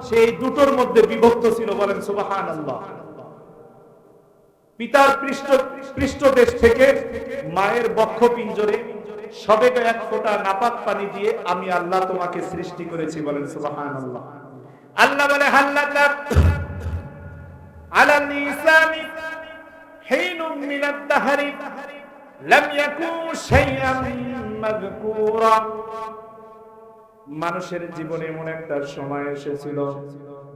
Speaker 1: সেই দুটোর মধ্যে বিভক্ত ছিল। বলেন সুবহানাল্লাহ। পিতার পৃষ্ঠদেশ থেকে মায়ের বক্ষপিঞ্জরে সবেগে এক ফোঁটা নাপাক পানি দিয়ে আমি আল্লাহ তোমাকে সৃষ্টি করেছি। বলেন সুবহানাল্লাহ। আল্লাহ বলে হাল্লাতা আলাল ইনসানি হিনুম মিনাদ দাহরি লাম ইয়াকুন শাইআন মাযকুরা। মানুষের জীবনে এমন একটা সময় এসেছিল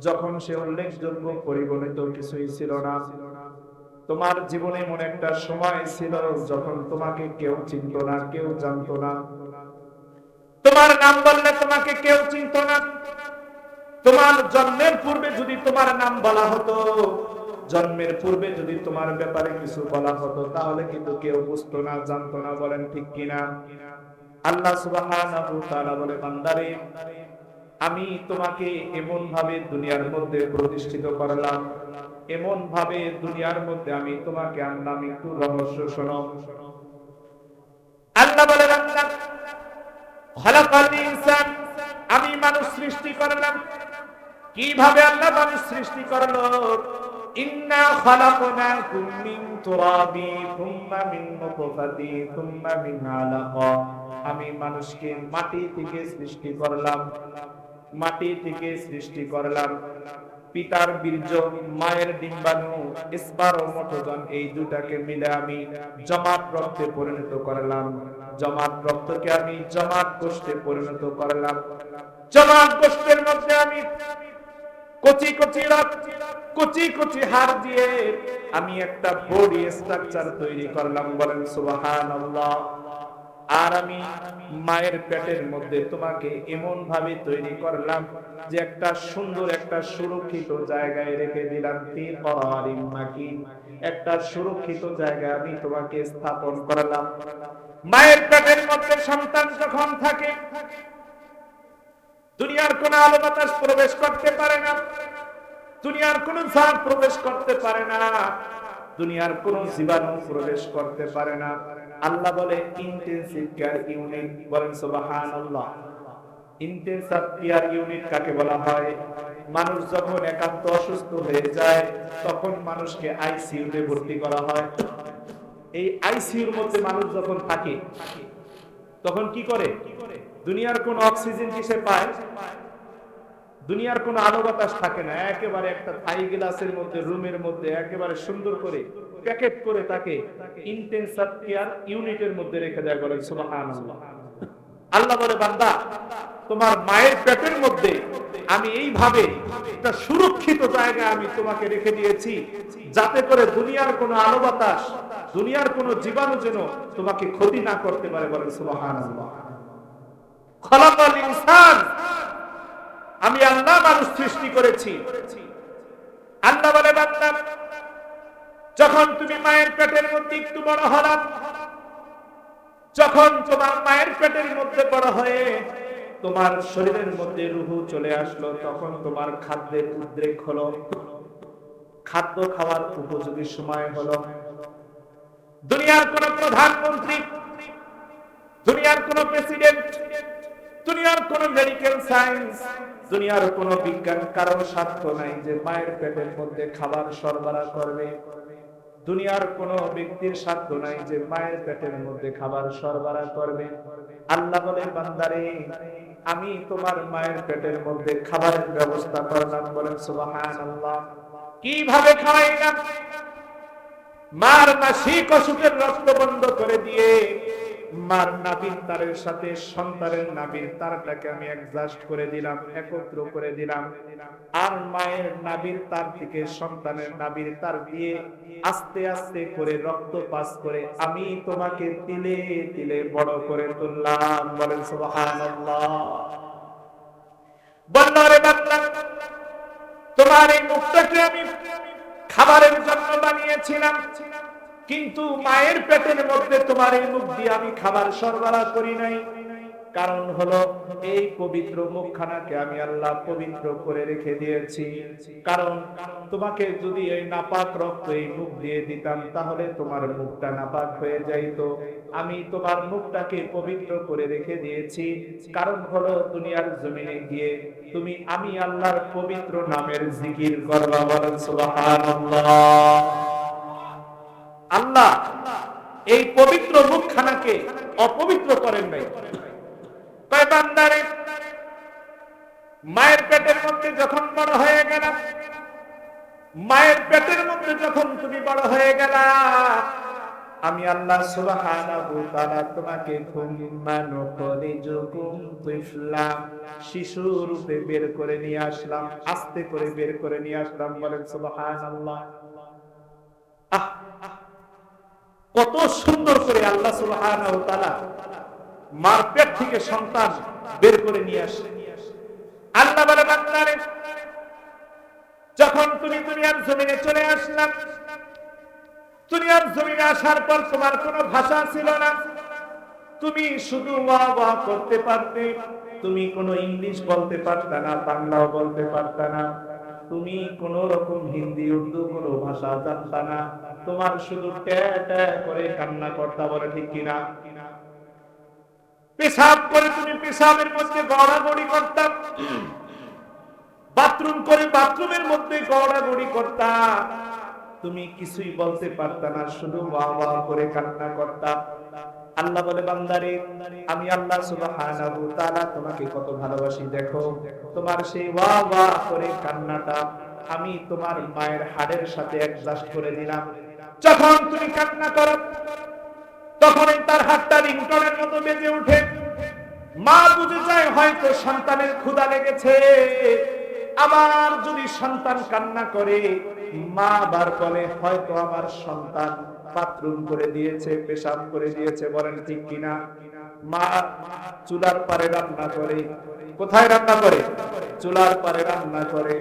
Speaker 1: যখন সে উল্লেখযোগ্য পরিগণিত কিছুই ছিল না। তোমার জীবনে এমন একটা সময় ছিল যখন তোমাকে কেউ চিনত না, কেউ জানতো না। তোমার নাম বললে তোমাকে কেউ চিনত না। তোমার জন্মের পূর্বে যদি তোমার নাম বলা হতো, জন্মের পূর্বে যদি তোমার ব্যাপারে কিছু বলা হতো, তাহলে কিন্তু কেউ বুঝতো না, জানতো না। বলেন ঠিক কিনা? আল্লাহ সুবহানাহু ওয়া তাআলা বলে, বান্দারে আমি তোমাকে এমন ভাবে দুনিয়ার মধ্যে প্রতিষ্ঠিত করলাম, এমন ভাবে দুনিয়ার মধ্যে আমি তোমাকে আনলাম। একটু রহস্য শোনো। আল্লাহ বলে, বান্দা খালাকাল ইনসান, আমি মানুষ সৃষ্টি করলাম। কিভাবে আল্লাহ মানুষ সৃষ্টি করলো? ইন্না খালাকনাকুম মিন তুরাবি সুম্মা মিন নুতফাতি সুম্মা মিন আলাকা। আমি মানুষকে মাটি থেকে সৃষ্টি করলাম, মাটি থেকে সৃষ্টি করলাম। পিতার বীর্য, মায়ের ডিম্বাণু, স্পারমাটোজন, এই দুটাকে মিলে আমি জমাট রক্তে পরিণত করলাম। জমাট রক্তকে আমি জমাট কোষে পরিণত করলাম। জমাট কোষের মধ্যে আমি কচি কচি রক্ত, কচি কচি হাড় দিয়ে আমি একটা বডি স্ট্রাকচার তৈরি করলাম। বলেন সুবহানাল্লাহ। আর আমি মায়ের পেটের মধ্যে তোমাকে এমন ভাবে তৈরি করলাম যে একটা সুন্দর, একটা সুরক্ষিত জায়গায় রেখে দিলাম। ফিকারিম মাকিন, একটা সুরক্ষিত জায়গায় আমি তোমাকে স্থাপন করলাম। মায়ের পেটের মধ্যে সন্তান যখন থাকে, দুনিয়ার কোন আলো বাতাস প্রবেশ করতে পারে না, দুনিয়ার কোন ঝড় প্রবেশ করতে পারে না, দুনিয়ার কোন জীবাণু প্রবেশ করতে পারে না। আল্লাহ বলে ইন্টেনসিভ কেয়ার ইউনিট। বলেন সুবহানাল্লাহ। ইন্টেনসিভ কেয়ার ইউনিট কাকে বলা হয়? মানুষ যখন একান্ত অসুস্থ হয়ে যায়, তখন মানুষকে আইসিইউ তে ভর্তি করা হয়। এই আইসিইউর মধ্যে মানুষ যখন থাকে, তখন কি করে? দুনিয়ার কোন অক্সিজেন কি সে পায়? দুনিয়ার কোন আলো বাতাস থাকে না। একেবারে একটা থাই গ্লাসের মধ্যে, রুমের মধ্যে একেবারে সুন্দর করে প্যাকেট করে তাকে ইন্টেনসিভ কেয়ার ইউনিটের মধ্যে রেখে দেয়। বলেন সুবহানাল্লাহ। আল্লাহ বলে, বান্দা তোমার মায়ের পেটের মধ্যে আমি এইভাবে একটা সুরক্ষিত জায়গায় আমি তোমাকে রেখে দিয়েছি, যাতে করে দুনিয়ার কোন আলো বাতাস, দুনিয়ার কোন জীবাণু যেন তোমাকে ক্ষতি না করতে পারে। বলেন সুবহানাল্লাহ। খালাকাল ইনসান, আমি আল্লাহ মানুষ সৃষ্টি করেছি। আল্লাহ বলে, বান্দা যখন তুমি মায়ের পেটের মধ্যে একটু বড় হলাম, যখন তোমার মায়ের পেটের মধ্যে বড় হয়ে তোমার শরীরের মধ্যে রূহ চলে আসলো, তখন তোমার খাদ্যের উদ্রেক হলো, খাদ্য খাওয়ার উপযোগী সময় হলো। দুনিয়ার কোন প্রধানমন্ত্রী, দুনিয়ার কোন প্রেসিডেন্ট, দুনিয়ার কোন মেডিকেল সায়েন্স, দুনিয়ার কোন বিজ্ঞান কারোর স্বার্থ নাই যে মায়ের পেটের মধ্যে খাবার সরবরাহ করবে। দুনিয়ার কোন ব্যক্তির স্বার্থ নাই যে মায়ের পেটের মধ্যে খাবার সরবরাহ করবে। আল্লাহ বলে, বান্দারে আমি তোমার মায়ের পেটের মধ্যে খাবারের ব্যবস্থা করলাম। বলেন সুবহানাল্লাহ। কিভাবে খাওয়াইলাম? মার মাসিক অসুখের রক্ত বন্ধ করে দিয়ে মার নাভির তারের সাথে সন্তানের নাভির তারটাকে আমি অ্যাডজাস্ট করে দিলাম, একত্র করে দিলাম। আর মায়ের নাভির তার থেকে সন্তানের নাভির তার দিয়ে আস্তে আস্তে করে রক্ত পাস করে আমি তোমাকে তিলে তিলে বড় করে তুললাম। বলেন সুবহানাল্লাহ। বন্নরে বান্দা, তোমার এই মুখটাকে আমি খাবারের জন্য বানিয়েছিলাম, কিন্তু মায়ের পেটের মধ্যে তোমার এই মুখ দিয়ে আমি খাবার সরবরাহ করি নাই। কারণ হলো এই পবিত্র মুখখানাকে আমি আল্লাহ পবিত্র করে রেখে দিয়েছি। কারণ তোমাকে যদি এই নাপাক রক্ত এই মুখ দিয়ে দিতাম তাহলে তোমার মুখটা নাপাক হয়ে যাইতো। আমি তোমার মুখটাকে পবিত্র করে রেখে দিয়েছি। কারণ হলো দুনিয়ার জমিনে গিয়ে তুমি আমি আল্লাহর পবিত্র নামের জিকির করবা। বলেন সুবহানাল্লাহ। আল্লাহ এই পবিত্র মুখখানাকে অপবিত্র করেন নাই। কয় বান্দারে, মায়ের পেটের মধ্যে যখন বড় হয়ে গেল, মায়ের পেটের মধ্যে যখন তুমি বড় হয়ে গেলা, আমি আল্লাহ সুবহানাহু ওয়া তাআলা তোমাকে থুম্মা নুখরিজুকুম তিফলা, শিশু রূপে বের করে নিয়ে আসলাম, আস্তে করে বের করে নিয়ে আসলাম। বলেন সুবহানাল্লাহ। কত সুন্দর করে আল্লাহ সুবহানাহু ওয়া তাআলা মার পেট থেকে সন্তান বের করে নিয়ে আসে। আল্লাহ বলে বান্দারে, যখন তুমি দুনিয়ার জমিনে চলে আসলাম, দুনিয়ার জমিনে আসার পর তোমার কোনো ভাষা ছিল না, তুমি শুধু ওয়া ওয়া করতে পারতে, তুমি কোনো ইংলিশ বলতে পারতা না, বাংলাও বলতে পারতা না, তুমি কোন রকম হিন্দি উর্দু কোনো ভাষা জানতা না, তোমার শুধু ট্যা ট্যা করে কান্না করতা। বলে ঠিক কিনা? পেশাব করে তুমি পেশাবের মধ্যে গড়াগড়ি করতাম, বাথরুম করে বাথরুমের মধ্যে গড়াগড়ি করতাম, তুমি কিছুই বলতে পারতা না, শুধু ওয়া ওয়া করে কান্না করতাম। আল্লাহ বলে বান্দারে, আমি আল্লাহ সুবহানাহু ওয়া তাআলা তোমাকে কত ভালোবাসি দেখো। তোমার সেই ওয়া ওয়া করে কান্নাটা আমি তোমার মায়ের হাড়ের সাথে অ্যাডজাস্ট করে দিলাম। যখন তুমি কান্না করো তখনই তার হাতটা রিংটনের মতো বেজে ওঠে। মা বুঝে যায় হয়তো সন্তানের ক্ষুধা লেগেছে। আবার যদি সন্তান কান্না করে, মা বার বলে হয়তো আমার সন্তান বাথরুম করে দিয়েছে, পেশাব করে দিয়েছে। বলেন ঠিক কিনা? মা চুলার পারে রান্না করে। কোথায় রান্না করে? চুলার পারে রান্না করে।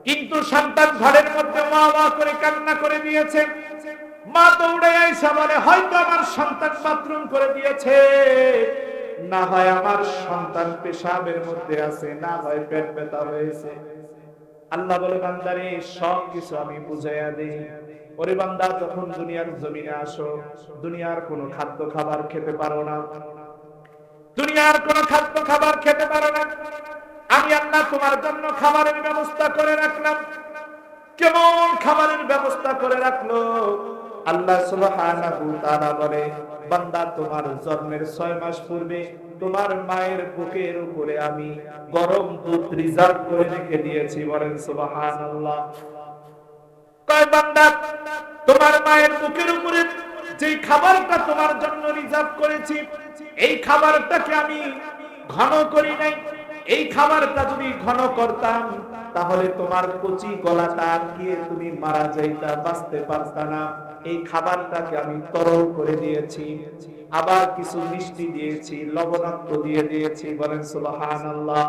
Speaker 1: কিন্তু সন্তান ঘরের মধ্যে মা মা করে কান্না করে দিয়েছে। মা দৌড়ে আইসা বলে হয়তো আমার সন্তান বাথরুম করে দিয়েছে, না হয় আমার সন্তান পেশাবের মধ্যে আছে, না হয় পেট ব্যথা হয়েছে। আল্লাহ বলে বান্দারে, সব কিছু আমি বুঝাইয়া দেই। ওরে বান্দা, যখন দুনিয়ার জমিনে আসো, দুনিয়ার কোনো খাদ্য খাবার খেতে পারো না, দুনিয়ার কোনো খাদ্য খাবার খেতে পারো না। আমি আল্লাহ তোমার জন্য খাবারের ব্যবস্থা করে রাখলাম। কেমন খাবারের ব্যবস্থা করে রাখলো? আল্লাহ সুবহানাহু ওয়া তাআলা বলে, বান্দা তোমার জন্মের 6 মাস পূর্বে তোমার মায়ের বুকের উপরে আমি গরম দুধ রিজার্ভ করে রেখে দিয়েছি। বলেন সুবহানাল্লাহ। কয় বান্দা, তোমার মায়ের বুকের উপরে যে খাবারটা তোমার জন্য রিজার্ভ করেছি, এই খাবারটাকে আমি ঘন করি নাই। এই খাবারটা যদি ঘন করতাম তাহলে তোমার কচি গলাটা আটকিয়ে তুমি মারা যাইতা, বাঁচতে পারতা না। এই খাবারটাকে আমি তরল করে দিয়েছি, আবার কিছু মিষ্টি দিয়েছি, লবণাক্ত দিয়ে দিয়েছি। বলেন সুবহানাল্লাহ।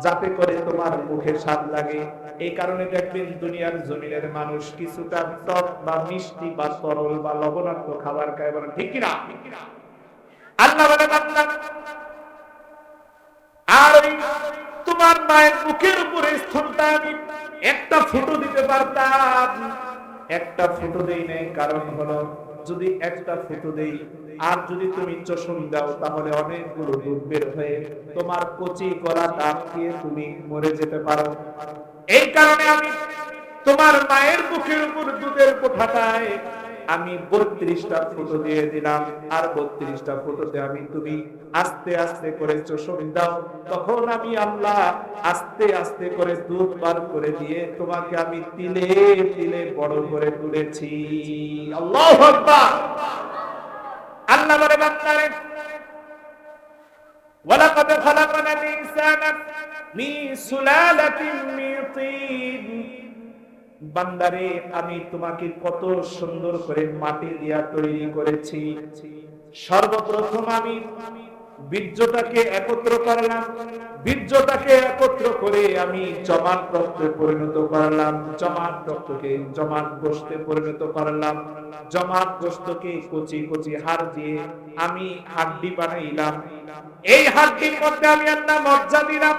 Speaker 1: যাতে করে তোমার মুখে স্বাদ লাগে। এই কারণে দেখবেন দুনিয়ার জমিনের মানুষ কিছুটা টক বা মিষ্টি বা তরল বা লবণাক্ত খাবার খায়। বলেন ঠিক কিনা? আল্লাহ বলে বান্দা, আর তোমার মায়ের মুখের উপরে স্তনটা আমি একটা ফুটো দিতে পারতাম, একটা ফুটো দেই নাই। কারণ হলো যদি একটা ফুটো দেই আর যদি তুমি চোষণ দাও তাহলে অনেকগুলো দুধ বের হয়ে তোমার কচি গলাটা আটকিয়ে তুমি মরে যেতে পারো। এই কারণে আমি তোমার মায়ের বুকের উপর দুধের কোঠাটায় আমি 32টা ফুটো দিয়ে দিলাম। আর 32টা ফুটোতে আমি তুমি আস্তে আস্তে করে চোষণ দাও, তখন আমি আল্লাহ আস্তে আস্তে করে দুধ বার করে দিয়ে তোমাকে আমি তিলে তিলে বড় করে তুলেছি। আল্লাহু আকবার। আল্লাহ বলে বান্দারে, ওয়ালাকাদ খালাকনাল ইনসানা মিন সুলালাতিন মিন তিন। বান্দারে আমি তোমাকে কত সুন্দর করে মাটি দিয়া তৈরি করেছি। সর্বপ্রথম আমি বীর্যটাকে একত্র করলাম, বীর্যটাকে একত্র করে আমি জমাট রক্তে পরিণত করলাম, জমাট রক্তকে জমাট গোশতে পরিণত করলাম, জমাট গোশতকে কচি কচি হাড় দিয়ে আমি হাড্ডি বানাইলাম। এই হাড্ডির মধ্যে আমি আল্লাহ মজ্জা দিলাম,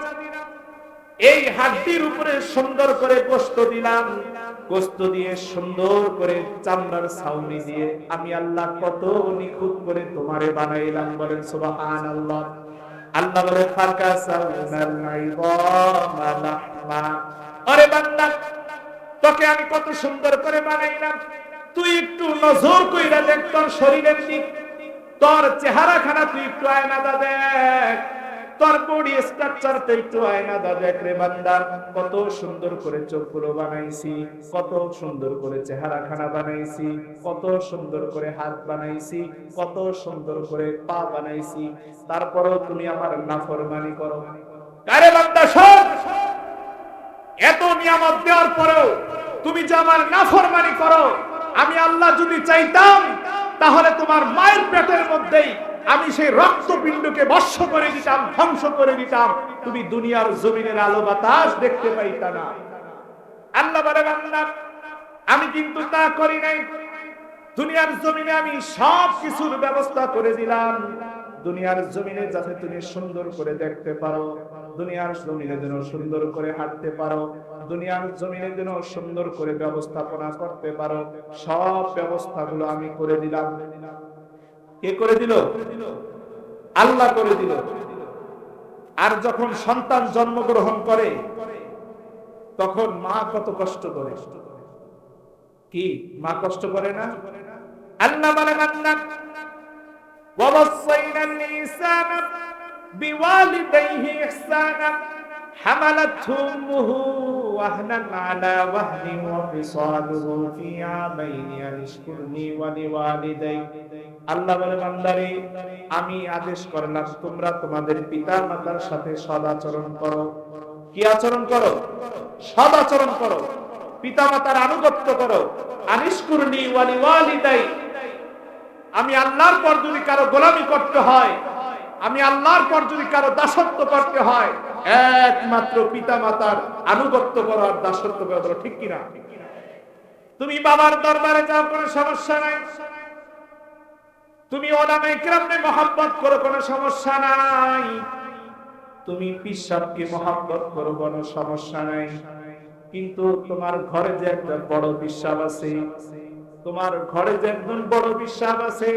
Speaker 1: এই হাড্ডির উপরে সুন্দর করে গোশত দিলাম, গোশত দিয়ে সুন্দর করে চামড়ার ছাউনি দিয়ে আমি আল্লাহ কত নিখুঁত করে তোমারে বানাইলাম। বলেন সুবহানাল্লাহ। আল্লাহ বলে ফাকাসাউনাল ইযামা লাহমা। আরে বান্দা, তোকে আমি কত সুন্দর করে বানাইলাম, তুই একটু নজর কইরা দেখ তোর শরীরের দিক, তোর চেহারাখানা তুই একটু আয়নাটা দেখ, তোর বডি স্ট্রাকচারটা একটু আয়নাটা দেখ রে বান্দা। কত সুন্দর করে চোখগুলো বানাইছি, কত সুন্দর করে চেহারাখানা বানাইছি, কত সুন্দর করে হাত বানাইছি, কত সুন্দর করে পা বানাইছি, তারপরেও তুমি আমার নাফরমানি করো। আরে বান্দা শোন, এত নিয়ামত দেওয়ার পরেও তুমি যে আমার নাফরমানি করো, আমি আল্লাহ যদি চাইতাম তাহলে তোমার মায়ের পেটের মধ্যেই আমি সেই রক্তপিণ্ডকে ভস্ম করে দিতাম, ধ্বংস করে দিতাম, তুমি দুনিয়ার জমিনের আলো বাতাস দেখতে পাইতা না। আল্লাহ বলে বান্দা, আমি কিন্তু তা করি নাই। দুনিয়ার জমিনে আমি সব কিছুর ব্যবস্থা করে দিলাম, দুনিয়ার জমিনে যাতে তুমি সুন্দর করে দেখতে পারো, দুনিয়ার জমিনে যেন সুন্দর করে হাঁটতে পারো, দুনিয়ার জমিনে যেন সুন্দর করে ব্যবস্থাপনা করতে পারো, সব ব্যবস্থাগুলো আমি করে দিলাম। কে করে দিল? আল্লাহ করে দিল। আর যখন সন্তান জন্মগ্রহণ করে তখন মা কত কষ্ট করে, কি মা কষ্ট করে না? আল্লাহ বলেন আল্লাহ ووصينا الإنسان بوالديه إحسانا حملته أمه وهنا على وهن وفصاله في عامين أن اشكر لي ولوالديك। আল্লাহ বলে বান্দারে, আমি আদেশ করলাম তোমরা তোমাদের পিতা মাতার সাথে সদাচরণ করো। কি আচরণ করো? সদাচরণ করো, পিতা মাতার আনুগত্য করো। আনিশকুরনি ওয়ালিওয়ালিদাই, আমি আল্লাহর পর যদি কারো গোলামি করতে হয়, আমি আল্লাহর পর যদি কারো দাসত্ব করতে হয়, একমাত্র পিতা মাতার আনুগত্য করার দাসত্ব করা। ঠিক কিনা? তুমি বাবার দরবারে যাও, কোনো সমস্যা নাই, তুমি ওলামায়ে কিরামকে মহব্বত করো, কোনো সমস্যা নাই, তুমি পীর সাহেবকে মহব্বত করো, কোনো সমস্যা নাই, কিন্তু তোমার ঘরে যে একটা বড় বিশ্বাস আছে, তোমার ঘরে যে একজন বড় বিশ্বাস আছে,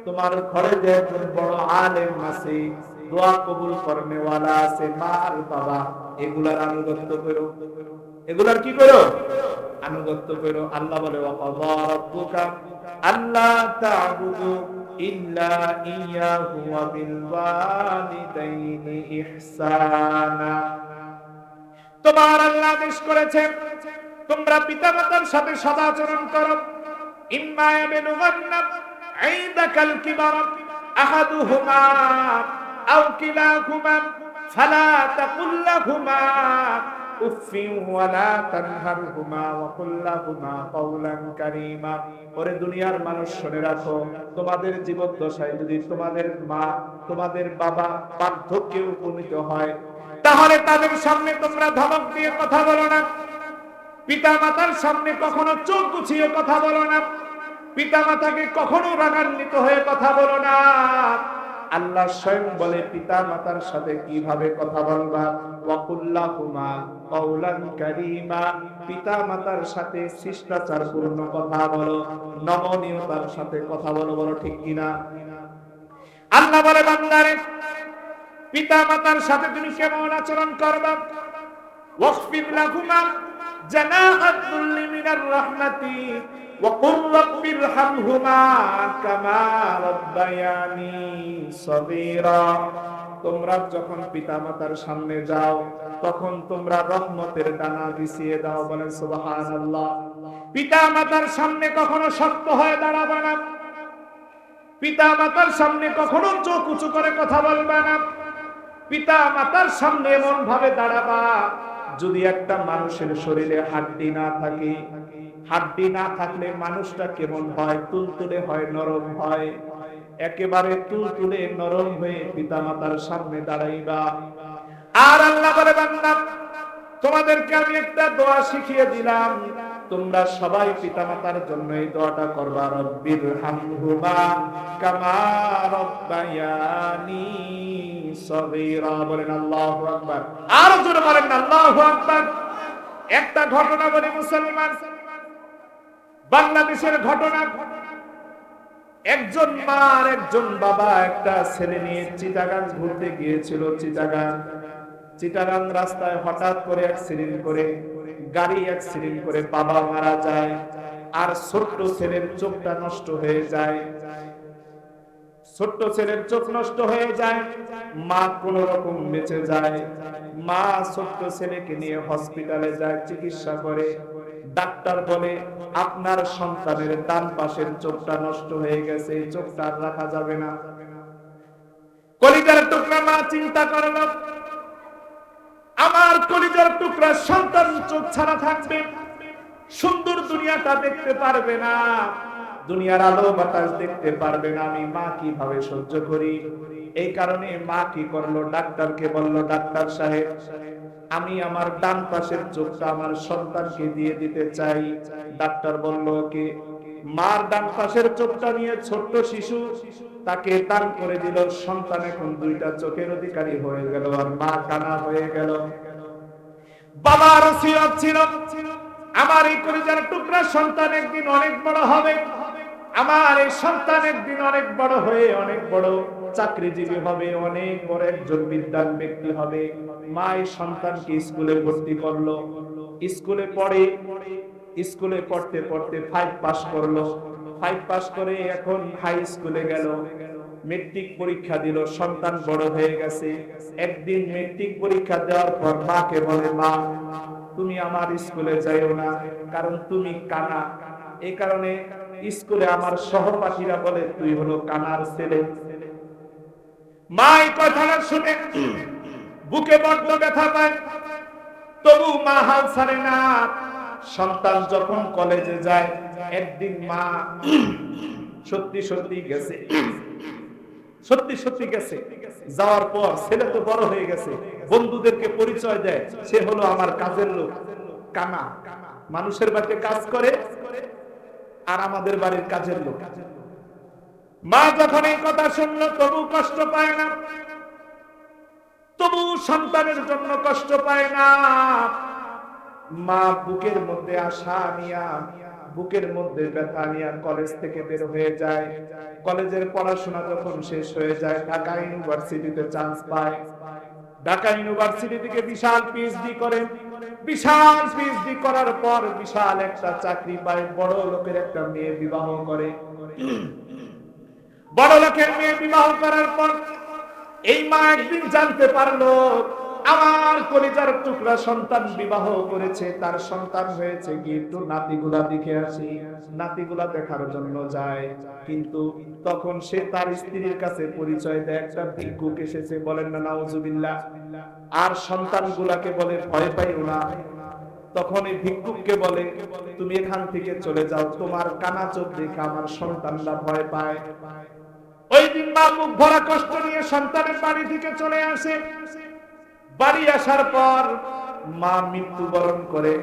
Speaker 1: তোমার ঘরে যে একজন বড় আলেম আছে, দোয়া কবুল করনে ওয়ালা আছে, মা আর বাবা, এগুলার আনুগত্য করো। এগুলার কি করো? আনুগত্য করো। আল্লাহ বলে ওয়াকাযা রাব্বুকা আল্লা তা'বুদু ইল্লা ইয়্যাহু ওয়া বিল ওয়ালিদাইনি ইহসানা। তোমার আল্লাহ আদেশ করেছেন তোমরা পিতামাতার সাথে সদাচরণ করো। ইম্মা ইয়াবলুগান্না ইনদাকাল কিবার আহাদুহুমা আও কিলাহুমা ফালা তাকুল লাহুমা উফফিন ওয়ালা তানহারহুমা ওয়া কুল লাহুমা কাওলান কারীমা। ওরে দুনিয়ার মানুষ শুনে রাখো, তোমাদের জীবদ্দশায় যদি তোমাদের মা তোমাদের বাবা বার্ধক্যে উপনীত হয়, তাহলে তাদের সামনে তোমরা ধমক দিয়ে কথা বলো না, পিতা মাতার সামনে কখনো চোখ গুছিয়ে কথা বলো না, পিতা মাতাকে কখনো রাগান্বিত হয়ে কথা বলো না। আল্লাহ স্বয়ং বলে পিতা মাতার সাথে কিভাবে কথা বলবা, ওয়াকুল্লাহুমা কাওলান কারীমা, পিতা মাতার সাথে শিষ্টাচারপূর্ণ কথা বলো, নমনীয়তার সাথে কথা বলো। বলো ঠিক কিনা? আল্লাহ বলে বান্দারে, পিতা মাতার সাথে তুমি কেমন আচরণ করবা? ওয়াখফিদ লাহুমা জানাহাদ যুল্লি মিনার রাহমাতি ওয়া কুর রাব্বিরহামহুমা কামা রাব্বায়ানি সগীরা। তোমরা যখন পিতামাতার সামনে যাও তখন তোমরা রহমতের ডানা বিছিয়ে দাও। বলেন সুবহানাল্লাহ। পিতামাতার সামনে কখনো শক্ত হয়ে দাঁড়াবে না, পিতামাতার সামনে কখনো চোখ উঁচু করে কথা বলবে না, পিতা মাতার সামনে এমন ভাবে দাঁড়াবা যদি একটা মানুষের শরীরে হাড্ডি না থাকে, হাড্ডি না থাকলে মানুষটা কেমন হয়? তুলতুলে হয়, নরম হয়। একেবারে তুলতুলে নরম হয়ে পিতা মাতার সামনে দাঁড়াইবা। আর আল্লাহ বলে, বান্দা তোমাদেরকে আমি একটা দোয়া শিখিয়ে দিলাম, তোমরা সবাই পিতামাতার জন্য এই দোয়াটা করবা, রব্বির হামহুমা কামা রব্বায়ানি সগীরা। বলেন আল্লাহু আকবার। আর জোরে বলেন আল্লাহু আকবার। একটা ঘটনা বলি মুসলমান, বাংলাদেশের ঘটনা। একজন মা আর একজন বাবা একটা ছেলে নিয়ে চিটাগাং ঘুরতে গিয়েছিল। চিটাগাং রাস্তায় হঠাৎ করে অ্যাক্সিডেন্ট করে, গাড়ি অ্যাক্সিডেন্ট করে বাবা মারা যায়, আর ছোট্ট ছেলের চোখটা নষ্ট হয়ে যায়। ছোট্ট ছেলের চোখ নষ্ট হয়ে যায়, মা কোন রকম বেঁচে যায়। মা ছোট্ট ছেলেকে নিয়ে হসপিটালে যায়, চিকিৎসা করে। ডাক্তার বলে, আপনার সন্তানের ডান পাশের চোখটা নষ্ট হয়ে গেছে, এই চোখটা আর রাখা যাবে না। কলিজার টুকরা মা চিন্তা করল, আমার কলিজার টুকরা সন্তান চোখ ছাড়া থাকবে, সুন্দর দুনিয়াটা দেখতে পারবে না, দুনিয়ার আলো বাতাস দেখতে পারবে না, আমি মা কিভাবে সহ্য করি? এই কারণে মা কি করলো? ডাক্তারকে বলল, ডাক্তার সাহেব, আমি আমার ডান পাশের চোখটা আমার সন্তানকে দিয়ে দিতে চাই। ডাক্তার বলল, ওকে। মার ডান পাশের চোখটা নিয়ে ছোট্ট শিশু তাকে দান করে দিল। সন্তান এখন দুইটা চোখের অধিকারী হয়ে গেল, আর মা কানা হয়ে গেল। বাবার ওসিয়ত ছিল, আমার এই কলিজার টুকরা সন্তান একদিন অনেক বড় হবে, আমার এই সন্তান একদিন অনেক বড় হয়ে অনেক বড় চাকরিজীবী হবে, অনেক বড় একজন বিদ্বান ব্যক্তি হবে। মা এই সন্তানকে স্কুলে ভর্তি করলো। স্কুলে পড়ে, স্কুলে পড়তে পড়তে 5 পাস করলো। 5 পাস করে এখন হাই স্কুলে গেল, মেট্রিক পরীক্ষা দিল। সন্তান বড় হয়ে গেছে। একদিন মেট্রিক পরীক্ষা দেওয়ার পর মাকে বলে, মা তুমি আমার স্কুলে যাইও না, কারণ তুমি কানা। এই কারণে স্কুলে আমার সহপাঠীরা বলে তুই হলো কানার ছেলে। মা এই কথাটা শুনে বুকে বড্ড ব্যথা পায়, তবু মা হাল ছাড়ে না। সন্তান যখন কলেজে যায়, একদিন মা সত্যি সত্যি গেছে, যাওয়ার পর ছেলে তো বড় হয়ে গেছে, বন্ধুদেরকে পরিচয় দেয়, সে হলো আমার কাজের লোক, কানা। মানুষের বাড়িতে কাজ করে আর আমাদের বাড়ির কাজের লোক। মা যখন এই কথা শুনলো, তবু কষ্ট পায় না, তবু সন্তানের জন্য কষ্ট পায় না। মা বুকের মধ্যে আশা নিয়া, বুকের মধ্যে ব্যথা নিয়া কলেজ থেকে বের হয়ে যায়। কলেজের পড়াশোনা যখন শেষ হয়ে যায়, ঢাকা ইউনিভার্সিটিতে চান্স পায়। ঢাকা ইউনিভার্সিটি থেকে বিশাল পিএইচডি করে। বিশাল পিএইচডি করার পর বিশাল একটা চাকরি পায়। বড় লোকের একটা মেয়ে বিবাহ করে। বড় লোকের মেয়ে বিবাহ করার পর এই মা একদিন জানতে পারলো, আমার কলিজার টুকরা সন্তান বিবাহ করেছে, তার সন্তান হয়েছে, গিয়ে একটু নাতিগুলা দেখে আসি। নাতিগুলা দেখার জন্য যায়, কিন্তু তখন সে তার স্ত্রীর কাছে পরিচয় দেয়, একটা ভিক্ষুক এসেছে। বলেন না নাউজুবিল্লাহ। আর সন্তানগুলাকে বলে, ভয় পাইও না। তখন এই ভিক্ষুককে বলে, তুমি এখান থেকে চলে যাও, তোমার কানা চোখ দেখে আমার সন্তানরা ভয় পায়। ওই দিন মা মুখ ভরা কষ্ট নিয়ে সন্তানের বাড়ি থেকে চলে আসে। বাড়ি আসার পর মা মৃত্যুবরণ করে।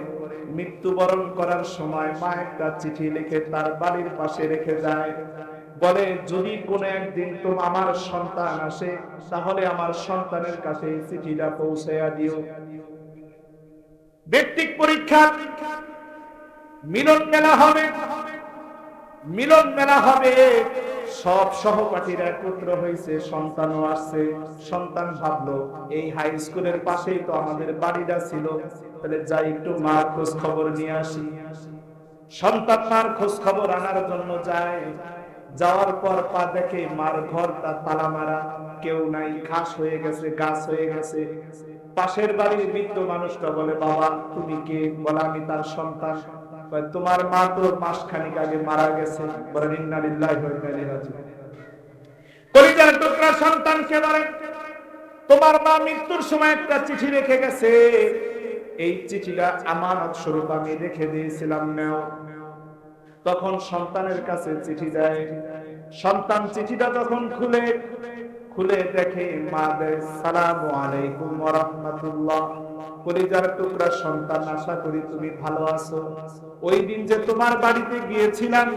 Speaker 1: মৃত্যুবরণ করার সময় মা একটা চিঠি লিখে তার বাড়ির পাশে রেখে যায়। বলে, যদি কোনো একদিন আমার সন্তান আসে, তাহলে আমার সন্তানের কাছে এই চিঠিটা পৌঁছাইয়া দিও। ব্যক্তিক পরীক্ষা, মিলন মেলা হবে। মিলন মেলা হবে, সব সহপাঠীরা একত্র হয়েছে, সন্তানও আসছে। সন্তান ভাবলো, এই হাই স্কুলের পাশেই তো আমাদের বাড়িটা ছিল, তাহলে যাই একটু মার খোঁজ খবর নিয়ে আসি। সন্তান মার খোঁজ খবর আনার জন্য যায়। যাওয়ার পর পা দেখে মার ঘরটা তালা মারা, কেউ নাই, ঘাস হয়ে গেছে, গাছ হয়ে গেছে। পাশের বাড়ির বৃদ্ধ মানুষটা বলে, বাবা তুমি কে? বলে, আমি তার সন্তান। তোমার মা তো মাসখানেক আগে মারা গেছে। বলেন ইন্না লিল্লাহি ওয়া ইন্না ইলাইহি রাজিউন। কলিজার টুকরা সন্তানকে বলে, তোমার মা মৃত্যুর সময় একটা চিঠি রেখে গেছে, এই চিঠিটা আমানত স্বরূপ আমি রেখে দিয়েছিলাম, নাও। তখন সন্তানের কাছে চিঠি দেয়, সন্তান চিঠিটা যখন খুলে দেখে, মা দেয় সালামু আলাইকুম ওয়া রাহমাতুল্লাহ। কলিজার টুকরা সন্তান, আশা করি তুমি ভালো আছো। ওই দিন যে তোমার বাড়িতে গিয়েছিলাম,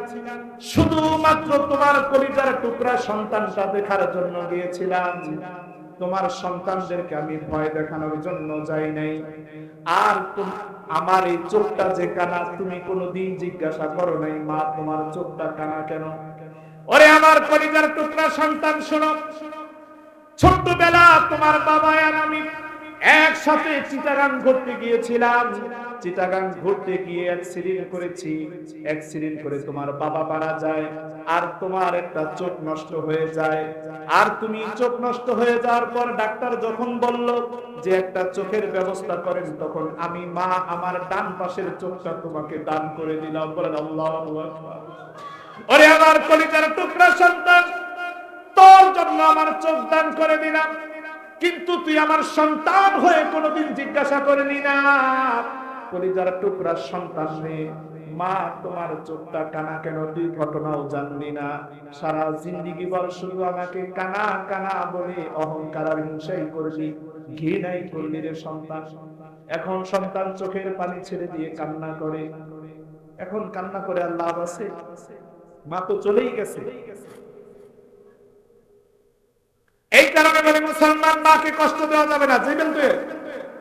Speaker 1: শুধুমাত্র তোমার কলিজার টুকরা সন্তানটা দেখার জন্য গিয়েছিলাম। তোমার সন্তানদেরকে আমি ভয় দেখানোর জন্য যাই নাই। আর আমার এই চোখটা যে কানা, তুমি কোনোদিন জিজ্ঞাসা করো নাই মা তোমার চোখটা কানা কেন? ওরে আমার কলিজার টুকরা সন্তান, শোনো, ছোট্টবেলা তোমার বাবা আর আমি একসাথে চিটাগাং ঘুরতে গিয়েছিলাম। চিটাগাং ঘুরতে গিয়ে অ্যাক্সিডেন্ট করেছি। অ্যাক্সিডেন্ট করে তোমার বাবা মারা যায়, আর তোমার একটা চোখ নষ্ট হয়ে যায়। আর তুমি চোখ নষ্ট হয়ে যাওয়ার পর ডাক্তার যখন বলল যে একটা চোখের ব্যবস্থা করেন, তখন আমি মা আমার ডান পাশের চোখটা তোমাকে দান করে দিলাম। বলেন আল্লাহু আকবার। ওরে আমার কলিজার টুকরা সন্তান, তোর জন্য আমার চোখ দান করে দিলাম, কিন্তু তুই আমার সন্তান হয়ে কোনোদিন জিজ্ঞাসা করলি না। কলিজার টুকরা সন্তান রে, মা তোমার চোখটা কানা কেন তুই ঘটনাও জানলি না। সারা জিন্দেগি বল শুধু আমাকে কানা কানা বলে অহংকার আর হিংসাই করলি, ঘৃণাই করলি রে সন্তান। এখন সন্তান চোখের পানি ছেড়ে দিয়ে কান্না করে। এখন কান্না করে আর লাভ আছে? মা তো চলেই গেছে। এই কারণে বলে মুসলমান, মাকে কষ্ট দেওয়া যাবে না। দিবেন তো?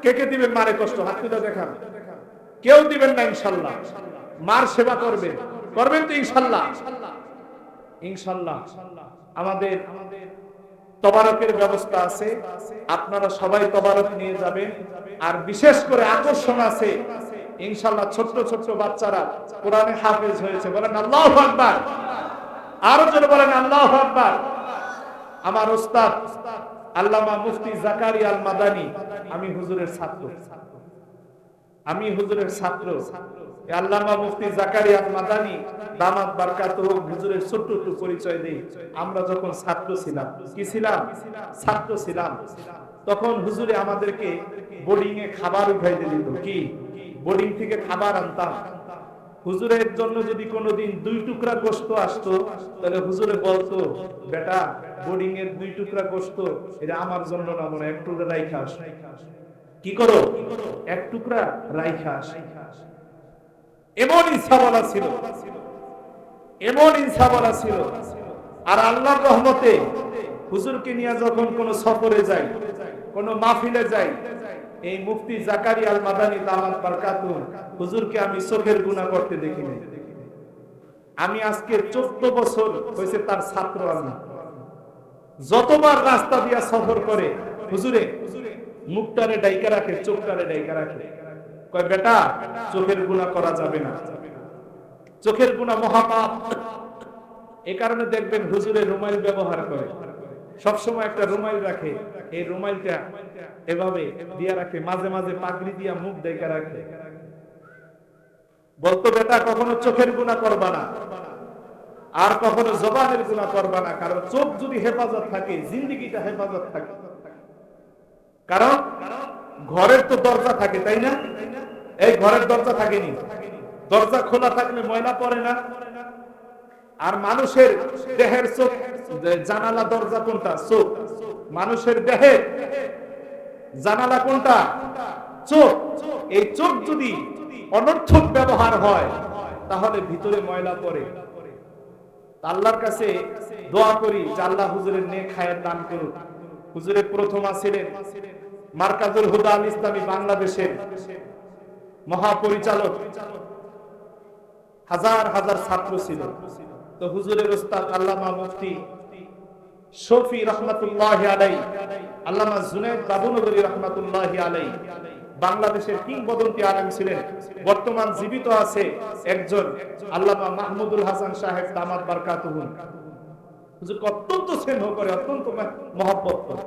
Speaker 1: কে কে দিবেন মারে কষ্ট? হাত তুলে দেখান। কেউ দিবেন না ইনশাআল্লাহ। মার সেবা করবেন তো ইনশাআল্লাহ। ইনশাআল্লাহ আমাদের তবারকের ব্যবস্থা আছে, আপনারা সবাই তবারক নিয়ে যাবেন। আর বিশেষ করে আকর্ষণ আছে ইনশাআল্লাহ, ছোট্ট ছোট্ট বাচ্চারা কোরআনে হাফেজ হয়েছে। বলেন আল্লাহু আকবার। আরো জোরে বলেন আল্লাহু আকবার। আমার ওস্তাদ আল্লামা মুফতি জাকারিয়া আল মাদানী, আমি হুজুরের ছাত্র। আল্লামা মুফতি জাকারিয়া আল মাদানী দামাত বারকাতুহু হুজুরের ছোট্ট একটু পরিচয় দেই। আমরা যখন ছাত্র ছিলাম, কি ছিলাম? ছাত্র ছিলাম। তখন হুজুরে আমাদেরকে বোর্ডিং এ খাবার উঠাইতে দিত। কি? বোর্ডিং থেকে খাবার আনতাম। হুজুরের জন্য যদি কোনোদিন 2 টুকরা গোশত আসতো, তাহলে হুজুরে বলতো, বেটা বোর্ডিং এর 2 টুকরা গোশত এটা আমার জন্য না, মনে 1 টুকরা রাইখা আস। কি করো? 1 টুকরা রাইখা আস। এমন ইনসাফওয়ালা ছিল, এমন ইনসাফওয়ালা ছিল। আর আল্লাহর রহমতে হুজুরকে নিয়ে যখন কোন সফরে যাই, কোন মাহফিলে যাই, এই মুফতি জাকারিয়া আল মাদানী দামাত বারকাতুহু হুজুরকে আমি চোখের গুনাহ করতে দেখিনি। আমি আজকে 14 বছর হয়েছে তার ছাত্র। আমি যতবার রাস্তা দিয়া সফর করে, হুজুরে মুখটারে ডাইকা রাখে, চোখটারে ডাইকা রাখে, কয় বেটা চোখের গুনাহ করা যাবে না, চোখের গুনাহ মহাপাপ। এই কারণে দেখবেন হুজুরে রুমাইল ব্যবহার করে, সবসময় একটা রুমাইল রাখে। এই রুমাইলটা এভাবে দিয়া রাখে, মাঝে মাঝে পাগড়ি দিয়া মুখ ঢেকে রাখে। বলতো বেটা কখনো চোখের গুনাহ করবা না, আর কখনো জবানের গুনাহ করবা না। কারণ চোখ যদি হেফাজত থাকে, জিন্দেগিটা হেফাজত থাকে। কারণ ঘরের তো দরজা থাকে, তাই না? এই ঘরের দরজা থাকেনি, দরজা খোলা থাকলে ময়লা পড়ে না। আর মানুষের দেহের চোখ, জানালা দরজা কোনটা? চোখ। মানুষের দেহের জানালা কোনটা? চোখ। এই চোখ যদি অনর্থক ব্যবহার হয়, তাহলে ভিতরে ময়লা পড়ে। আল্লাহর কাছে দোয়া করি যে আল্লাহ হুজুরের নেক হায়াত দান করুন। হুজুরের প্রথম ছিলেন মারকাজুল হুদা আল ইসলামী বাংলাদেশের মহাপরিচালক। হাজার হাজার ছাত্র ছিল। তো হুজুরের উস্তাদ আল্লামা মুফতি শফি রহমাতুল্লাহি আলাইহি, আল্লামা জুনায়েদ বাবুনগরী রহমাতুল্লাহি আলাইহি বাংলাদেশের কিংবদন্তি আলেম ছিলেন। বর্তমান জীবিত আছে একজন আল্লামা মাহমুদুল হাসান সাহেব দামাত বারকাতুহু। হুজুর অত্যন্ত স্নেহ করে, অত্যন্ত মহব্বত করে।